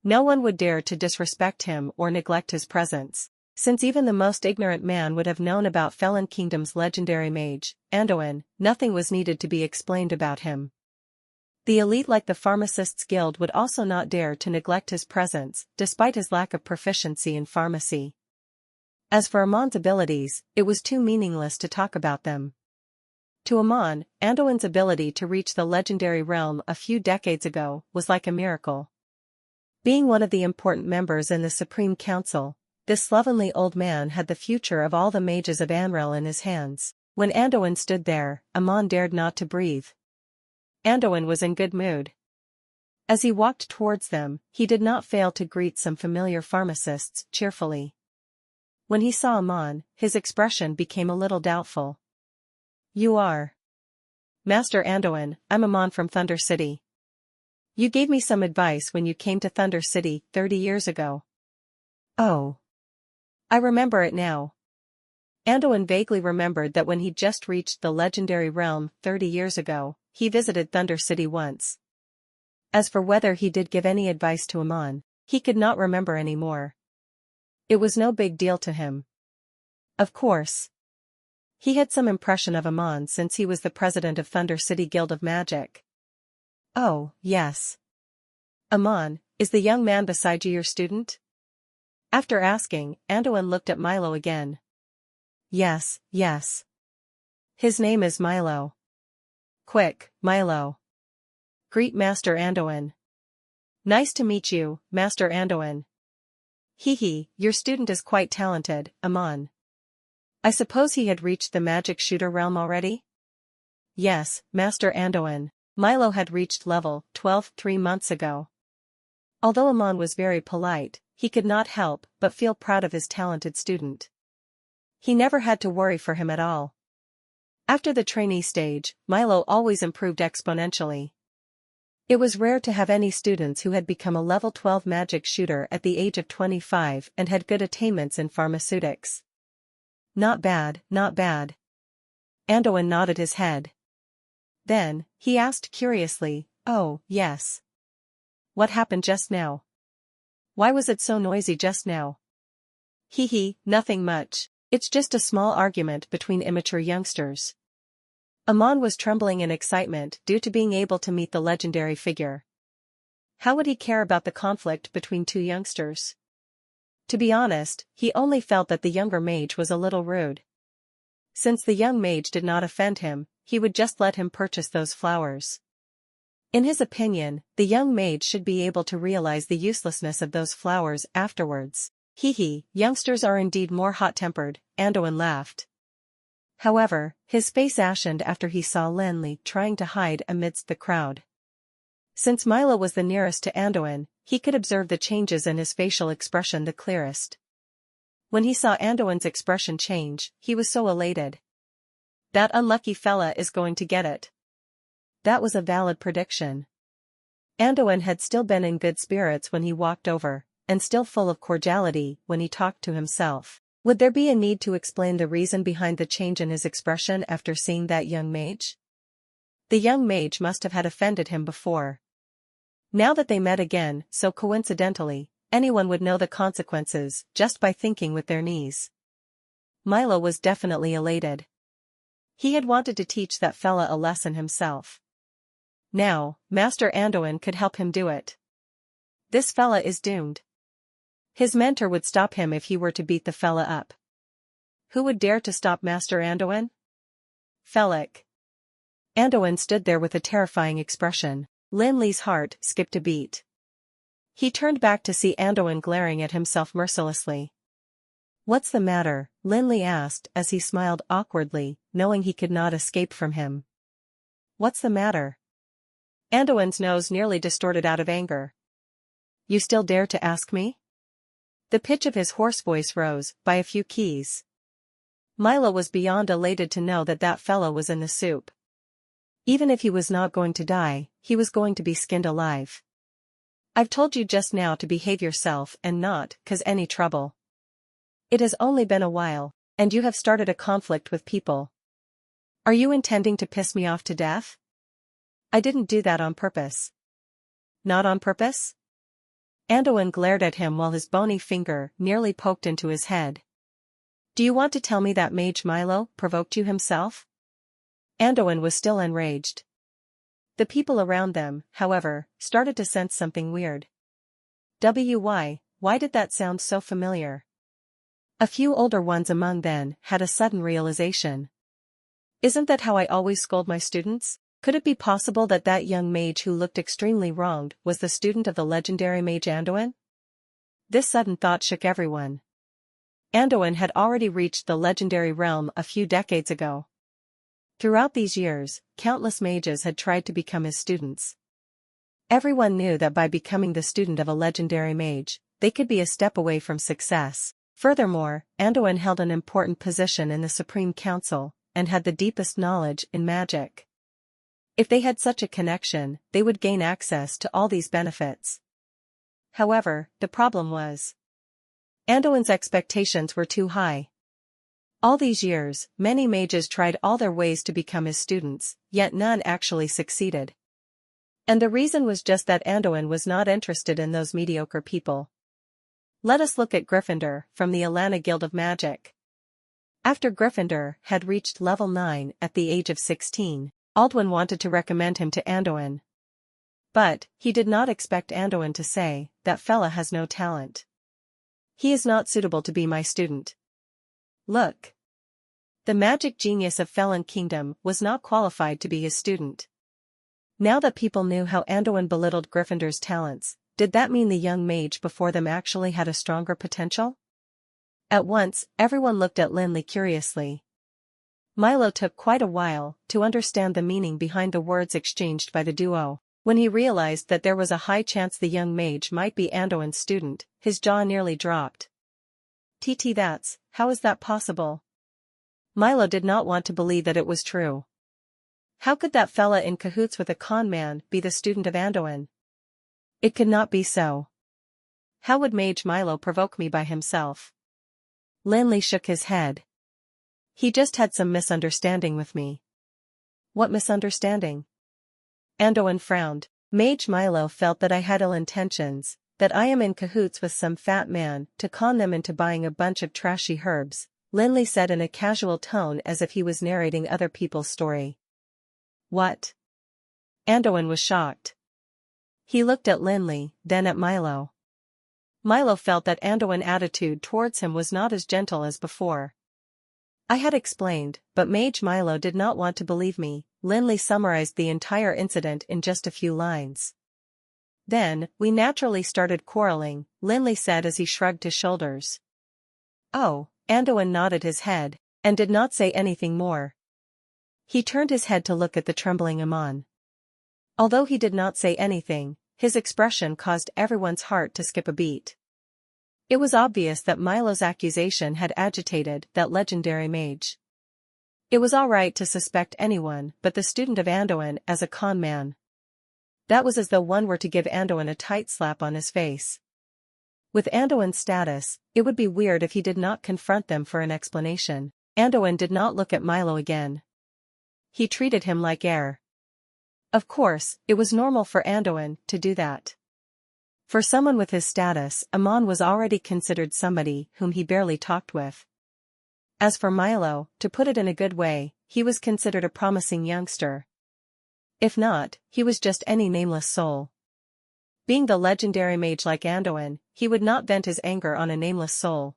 No one would dare to disrespect him or neglect his presence, since even the most ignorant man would have known about Felon Kingdom's legendary mage, Andoin. Nothing was needed to be explained about him. The elite like the Pharmacists' Guild would also not dare to neglect his presence, despite his lack of proficiency in pharmacy. As for Amon's abilities, it was too meaningless to talk about them. To Amon, Andoin's ability to reach the legendary realm a few decades ago was like a miracle. Being one of the important members in the Supreme Council, this slovenly old man had the future of all the mages of Anrel in his hands. When Andoin stood there, Amon dared not to breathe. Andoin was in good mood. As he walked towards them, he did not fail to greet some familiar pharmacists cheerfully. When he saw Amon, his expression became a little doubtful. You are Master Andoin. I'm Amon from Thunder City. You gave me some advice when you came to Thunder City 30 years ago. Oh. I remember it now. Andoin vaguely remembered that when he just reached the legendary realm 30 years ago, he visited Thunder City once. As for whether he did give any advice to Amon, he could not remember anymore. It was no big deal to him. Of course. He had some impression of Amon since he was the president of Thunder City Guild of Magic. Oh, yes. Amon, is the young man beside you your student? After asking, Andoin looked at Milo again. Yes, yes. His name is Milo. Quick, Milo. Greet Master Andoin. Nice to meet you, Master Andoin. Your student is quite talented, Amon. I suppose he had reached the magic shooter realm already? Yes, Master Andoin. Milo had reached level 12 3 months ago. Although Amon was very polite, he could not help but feel proud of his talented student. He never had to worry for him at all. After the trainee stage, Milo always improved exponentially. It was rare to have any students who had become a level 12 magic shooter at the age of 25 and had good attainments in pharmaceutics. Not bad, not bad. Andoin nodded his head. Then, he asked curiously, oh, yes. What happened just now? Why was it so noisy just now? Nothing much. It's just a small argument between immature youngsters. Amon was trembling in excitement due to being able to meet the legendary figure. How would he care about the conflict between two youngsters? To be honest, he only felt that the younger mage was a little rude. Since the young mage did not offend him, he would just let him purchase those flowers. In his opinion, the young mage should be able to realize the uselessness of those flowers afterwards. Youngsters are indeed more hot-tempered, Andoin laughed. However, his face ashened after he saw Lin Li trying to hide amidst the crowd. Since Milo was the nearest to Andoin, he could observe the changes in his facial expression the clearest. When he saw Andoin's expression change, he was so elated. That unlucky fella is going to get it. That was a valid prediction. Anduin had still been in good spirits when he walked over, and still full of cordiality when he talked to himself. Would there be a need to explain the reason behind the change in his expression after seeing that young mage? The young mage must have had offended him before. Now that they met again, so coincidentally, anyone would know the consequences just by thinking with their knees. Milo was definitely elated. He had wanted to teach that fella a lesson himself. Now, Master Anduin could help him do it. This fella is doomed. His mentor would stop him if he were to beat the fella up. Who would dare to stop Master Anduin? Fellick. Anduin stood there with a terrifying expression. Lin Li's heart skipped a beat. He turned back to see Anduin glaring at himself mercilessly. What's the matter? Lin Li asked as he smiled awkwardly, knowing he could not escape from him. What's the matter? Anduin's nose nearly distorted out of anger. You still dare to ask me? The pitch of his hoarse voice rose by a few keys. Milo was beyond elated to know that that fellow was in the soup. Even if he was not going to die, he was going to be skinned alive. I've told you just now to behave yourself and not cause any trouble. It has only been a while, and you have started a conflict with people. Are you intending to piss me off to death? I didn't do that on purpose. Not on purpose? Anduin glared at him while his bony finger nearly poked into his head. Do you want to tell me that Mage Milo provoked you himself? Anduin was still enraged. The people around them, however, started to sense something weird. Why did that sound so familiar? A few older ones among them had a sudden realization. Isn't that how I always scold my students? Could it be possible that that young mage who looked extremely wronged was the student of the legendary mage Anduin? This sudden thought shook everyone. Anduin had already reached the legendary realm a few decades ago. Throughout these years, countless mages had tried to become his students. Everyone knew that by becoming the student of a legendary mage, they could be a step away from success. Furthermore, Anduin held an important position in the Supreme Council, and had the deepest knowledge in magic. If they had such a connection, they would gain access to all these benefits. However, the problem was, Anduin's expectations were too high. All these years, many mages tried all their ways to become his students, yet none actually succeeded. And the reason was just that Anduin was not interested in those mediocre people. Let us look at Gryffindor from the Alana Guild of Magic. After Gryffindor had reached level 9 at the age of 16, Aldwin wanted to recommend him to Anduin. But, he did not expect Anduin to say, that fella has no talent. He is not suitable to be my student. Look. The magic genius of Felon Kingdom was not qualified to be his student. Now that people knew how Anduin belittled Gryffindor's talents, did that mean the young mage before them actually had a stronger potential? At once, everyone looked at Lin Li curiously. Milo took quite a while to understand the meaning behind the words exchanged by the duo. When he realized that there was a high chance the young mage might be Anduin's student, his jaw nearly dropped. How is that possible? Milo did not want to believe that it was true. How could that fella in cahoots with a con man be the student of Anduin? It could not be so. How would Mage Milo provoke me by himself? Lin Li shook his head. He just had some misunderstanding with me. What misunderstanding? Anduin frowned. Mage Milo felt that I had ill intentions, that I am in cahoots with some fat man to con them into buying a bunch of trashy herbs, Lin Li said in a casual tone as if he was narrating other people's story. What? Anduin was shocked. He looked at Lin Li, then at Milo. Milo felt that Anduin's attitude towards him was not as gentle as before. I had explained, but Mage Milo did not want to believe me. Lin Li summarized the entire incident in just a few lines. Then, we naturally started quarreling, Lin Li said as he shrugged his shoulders. Oh, Anduin nodded his head, and did not say anything more. He turned his head to look at the trembling Amon. Although he did not say anything, his expression caused everyone's heart to skip a beat. It was obvious that Milo's accusation had agitated that legendary mage. It was alright to suspect anyone but the student of Anduin as a con man. That was as though one were to give Anduin a tight slap on his face. With Anduin's status, it would be weird if he did not confront them for an explanation. Anduin did not look at Milo again. He treated him like air. Of course, it was normal for Anduin to do that. For someone with his status, Amon was already considered somebody whom he barely talked with. As for Milo, to put it in a good way, he was considered a promising youngster. If not, he was just any nameless soul. Being the legendary mage like Anduin, he would not vent his anger on a nameless soul.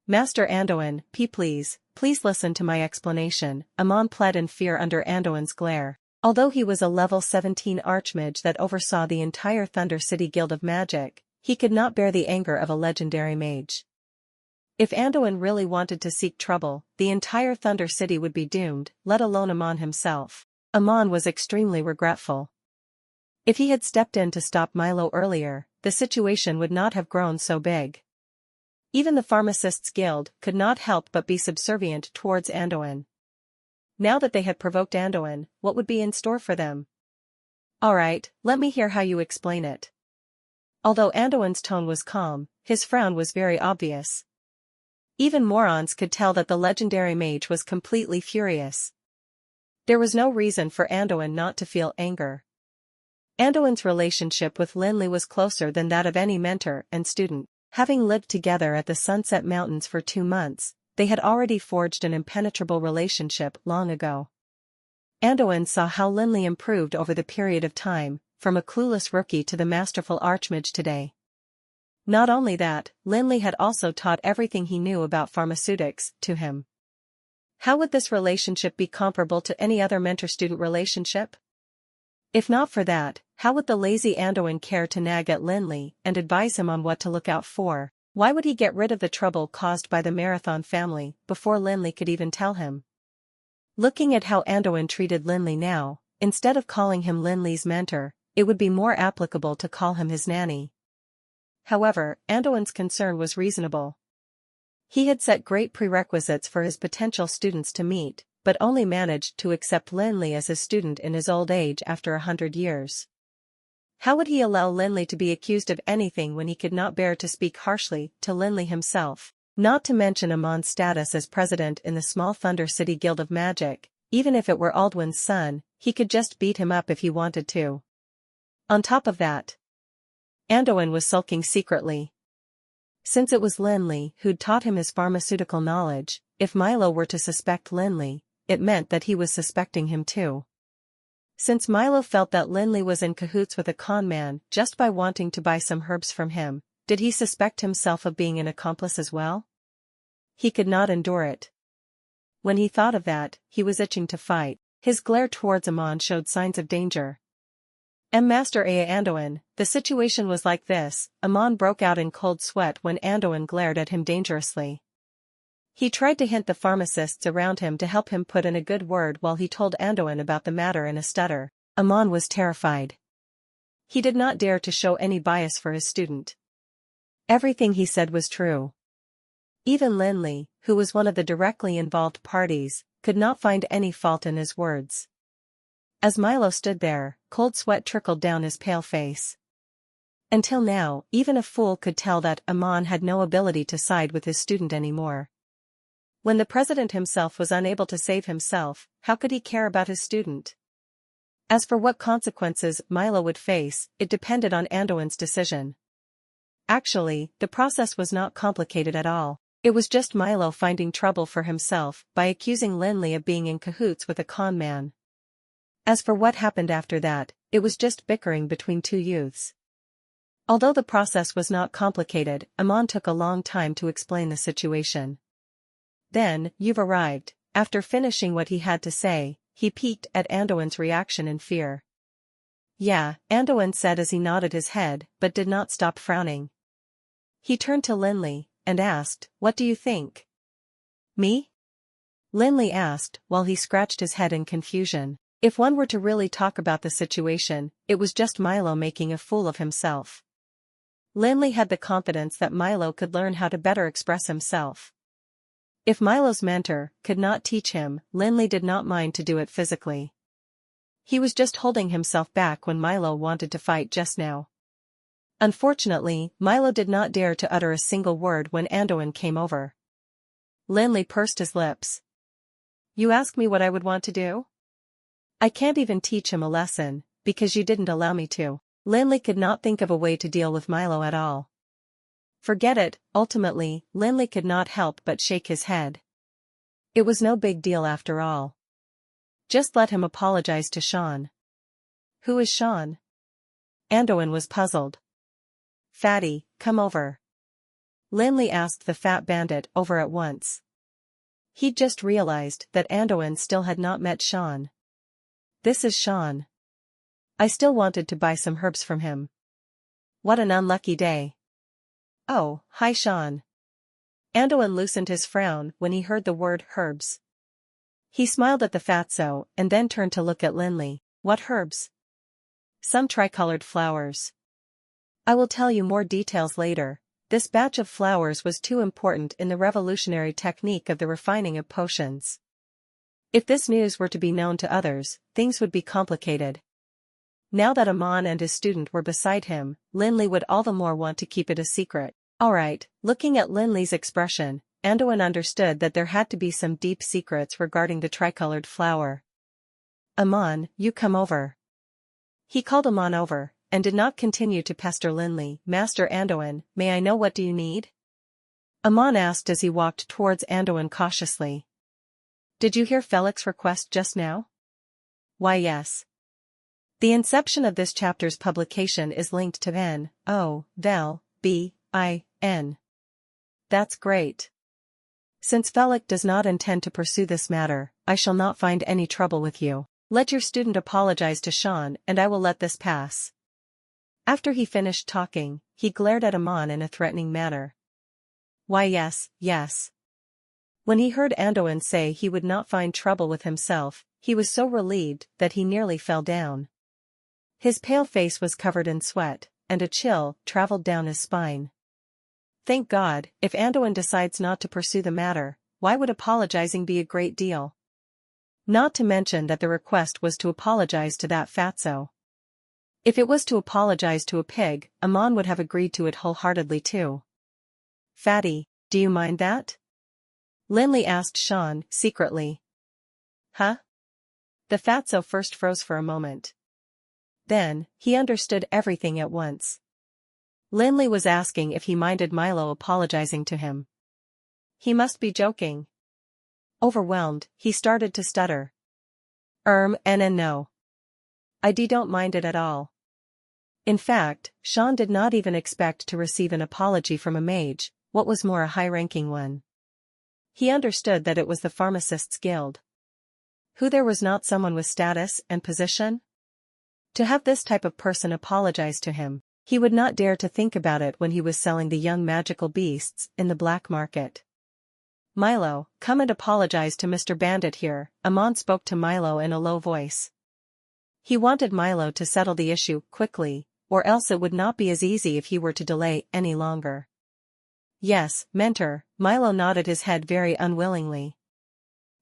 Master Anduin, please listen to my explanation, Amon pled in fear under Anduin's glare. Although he was a level 17 archmage that oversaw the entire Thunder City Guild of Magic, he could not bear the anger of a legendary mage. If Anduin really wanted to seek trouble, the entire Thunder City would be doomed, let alone Amon himself. Amon was extremely regretful. If he had stepped in to stop Milo earlier, the situation would not have grown so big. Even the Pharmacists' Guild could not help but be subservient towards Anduin. Now that they had provoked Anduin, what would be in store for them? Alright, let me hear how you explain it. Although Anduin's tone was calm, his frown was very obvious. Even morons could tell that the legendary mage was completely furious. There was no reason for Anduin not to feel anger. Anduin's relationship with Lin Li was closer than that of any mentor and student. Having lived together at the Sunset Mountains for 2 months, they had already forged an impenetrable relationship long ago. Anduin saw how Lin Li improved over the period of time, from a clueless rookie to the masterful archmage today. Not only that, Lin Li had also taught everything he knew about pharmaceutics to him. How would this relationship be comparable to any other mentor-student relationship? If not for that, how would the lazy Anduin care to nag at Lin Li and advise him on what to look out for? Why would he get rid of the trouble caused by the Marathon family before Lin Li could even tell him? Looking at how Anduin treated Lin Li now, instead of calling him Lin Li's mentor, it would be more applicable to call him his nanny. However, Anduin's concern was reasonable. He had set great prerequisites for his potential students to meet, but only managed to accept Lin Li as his student in his old age after 100 years. How would he allow Lin Li to be accused of anything when he could not bear to speak harshly to Lin Li himself? Not to mention Amon's status as president in the small Thunder City Guild of Magic, even if it were Aldwin's son, he could just beat him up if he wanted to. On top of that, Anduin was sulking secretly. Since it was Lin Li who'd taught him his pharmaceutical knowledge, if Milo were to suspect Lin Li, it meant that he was suspecting him too. Since Milo felt that Lin Li was in cahoots with a con man just by wanting to buy some herbs from him, did he suspect himself of being an accomplice as well? He could not endure it. When he thought of that, he was itching to fight. His glare towards Amon showed signs of danger. Master Anduin, the situation was like this. Amon broke out in cold sweat when Anduin glared at him dangerously. He tried to hint the pharmacists around him to help him put in a good word while he told Anduin about the matter in a stutter. Amon was terrified. He did not dare to show any bias for his student. Everything he said was true. Even Lin Li, who was one of the directly involved parties, could not find any fault in his words. As Milo stood there, cold sweat trickled down his pale face. Until now, even a fool could tell that Amon had no ability to side with his student anymore. When the president himself was unable to save himself, how could he care about his student? As for what consequences Milo would face, it depended on Anduin's decision. Actually, the process was not complicated at all. It was just Milo finding trouble for himself by accusing Lin Li of being in cahoots with a con man. As for what happened after that, it was just bickering between two youths. Although the process was not complicated, Amon took a long time to explain the situation. Then, you've arrived. After finishing what he had to say, he peeked at Anduin's reaction in fear. Yeah, Anduin said as he nodded his head, but did not stop frowning. He turned to Lin Li and asked, "What do you think?" "Me?" Lin Li asked, while he scratched his head in confusion. If one were to really talk about the situation, it was just Milo making a fool of himself. Lin Li had the confidence that Milo could learn how to better express himself. If Milo's mentor could not teach him, Lin Li did not mind to do it physically. He was just holding himself back when Milo wanted to fight just now. Unfortunately, Milo did not dare to utter a single word when Anduin came over. Lin Li pursed his lips. You ask me what I would want to do? I can't even teach him a lesson, because you didn't allow me to. Lin Li could not think of a way to deal with Milo at all. Forget it. Ultimately, Lin Li could not help but shake his head. It was no big deal after all. Just let him apologize to Sean. Who is Sean? Anduin was puzzled. Fatty, come over. Lin Li asked the fat bandit over at once. He'd just realized that Anduin still had not met Sean. This is Sean. I still wanted to buy some herbs from him. What an unlucky day. Oh, hi Sean. Anduin loosened his frown when he heard the word herbs. He smiled at the fatso and then turned to look at Lin Li. What herbs? Some tricolored flowers. I will tell you more details later. This batch of flowers was too important in the revolutionary technique of the refining of potions. If this news were to be known to others, things would be complicated. Now that Amon and his student were beside him, Lin Li would all the more want to keep it a secret. Alright, looking at Lin Li's expression, Anduin understood that there had to be some deep secrets regarding the tricolored flower. Amon, you come over. He called Amon over, and did not continue to pester Lin Li. Master Anduin, may I know what do you need? Amon asked as he walked towards Anduin cautiously. Did you hear Felix's request just now? Why yes. The inception of this chapter's publication is linked to N.O.V.L.B.I.N. That's great. Since Felix does not intend to pursue this matter, I shall not find any trouble with you. Let your student apologize to Sean and I will let this pass. After he finished talking, he glared at Amon in a threatening manner. Why yes, yes. When he heard Anduin say he would not find trouble with himself, he was so relieved that he nearly fell down. His pale face was covered in sweat, and a chill traveled down his spine. Thank God, if Anduin decides not to pursue the matter, why would apologizing be a great deal? Not to mention that the request was to apologize to that fatso. If it was to apologize to a pig, Amon would have agreed to it wholeheartedly too. Fatty, do you mind that? Lin Li asked Sean, secretly. Huh? The fatso first froze for a moment. Then, he understood everything at once. Lin Li was asking if he minded Milo apologizing to him. He must be joking. Overwhelmed, he started to stutter. No. I don't mind it at all. In fact, Sean did not even expect to receive an apology from a mage, what was more a high-ranking one. He understood that it was the Pharmacists' Guild. Who there was not someone with status and position? To have this type of person apologize to him, he would not dare to think about it when he was selling the young magical beasts in the black market. Milo, come and apologize to Mr. Bandit here, Amon spoke to Milo in a low voice. He wanted Milo to settle the issue quickly, or else it would not be as easy if he were to delay any longer. Yes, mentor, Milo nodded his head very unwillingly.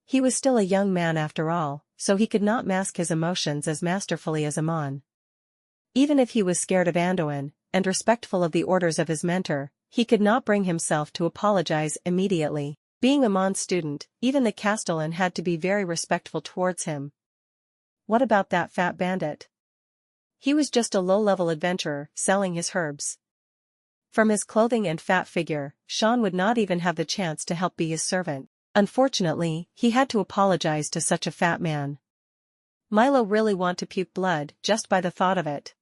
He was still a young man after all, so he could not mask his emotions as masterfully as Amon. Even if he was scared of Anduin, and respectful of the orders of his mentor, he could not bring himself to apologize immediately. Being Amon's student, even the Castellan had to be very respectful towards him. What about that fat bandit? He was just a low-level adventurer, selling his herbs. From his clothing and fat figure, Sean would not even have the chance to help be his servant. Unfortunately, he had to apologize to such a fat man. Milo really wanted to puke blood just by the thought of it.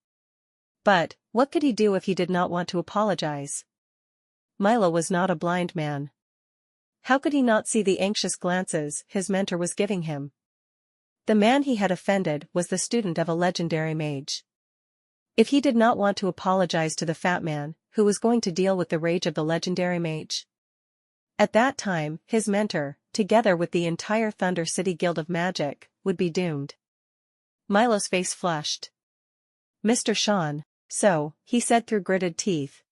But, what could he do if he did not want to apologize? Milo was not a blind man. How could he not see the anxious glances his mentor was giving him? The man he had offended was the student of a legendary mage. If he did not want to apologize to the fat man, who was going to deal with the rage of the legendary mage? At that time, his mentor, together with the entire Thunder City Guild of Magic, would be doomed. Milo's face flushed. Mr. Sean, so, he said through gritted teeth.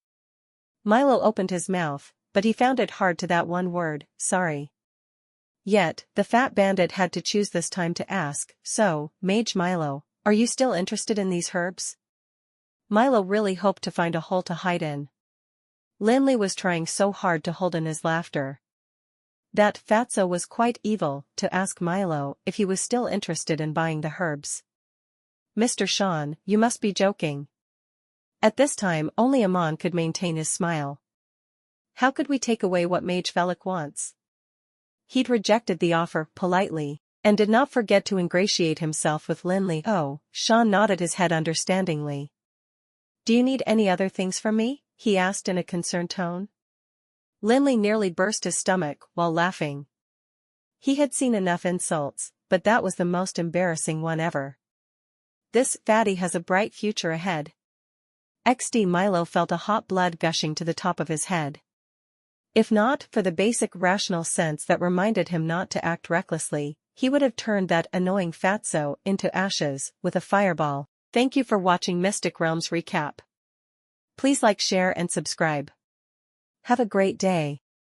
Milo opened his mouth, but he found it hard to that one word, sorry. Yet, the fat bandit had to choose this time to ask, "So, Mage Milo, are you still interested in these herbs?" Milo really hoped to find a hole to hide in. Lin Li was trying so hard to hold in his laughter. That fatso was quite evil to ask Milo if he was still interested in buying the herbs. "Mr. Sean, you must be joking." At this time only Amon could maintain his smile. "How could we take away what Mage Velik wants?" He'd rejected the offer politely, and did not forget to ingratiate himself with Lin Li. "Oh," Sean nodded his head understandingly. "Do you need any other things from me?" he asked in a concerned tone. Lin Li nearly burst his stomach while laughing. He had seen enough insults, but that was the most embarrassing one ever. This fatty has a bright future ahead. XD Milo felt a hot blood gushing to the top of his head. If not for the basic rational sense that reminded him not to act recklessly, he would have turned that annoying fatso into ashes with a fireball. Thank you for watching Mystic Realms Recap. Please like, share and subscribe. Have a great day.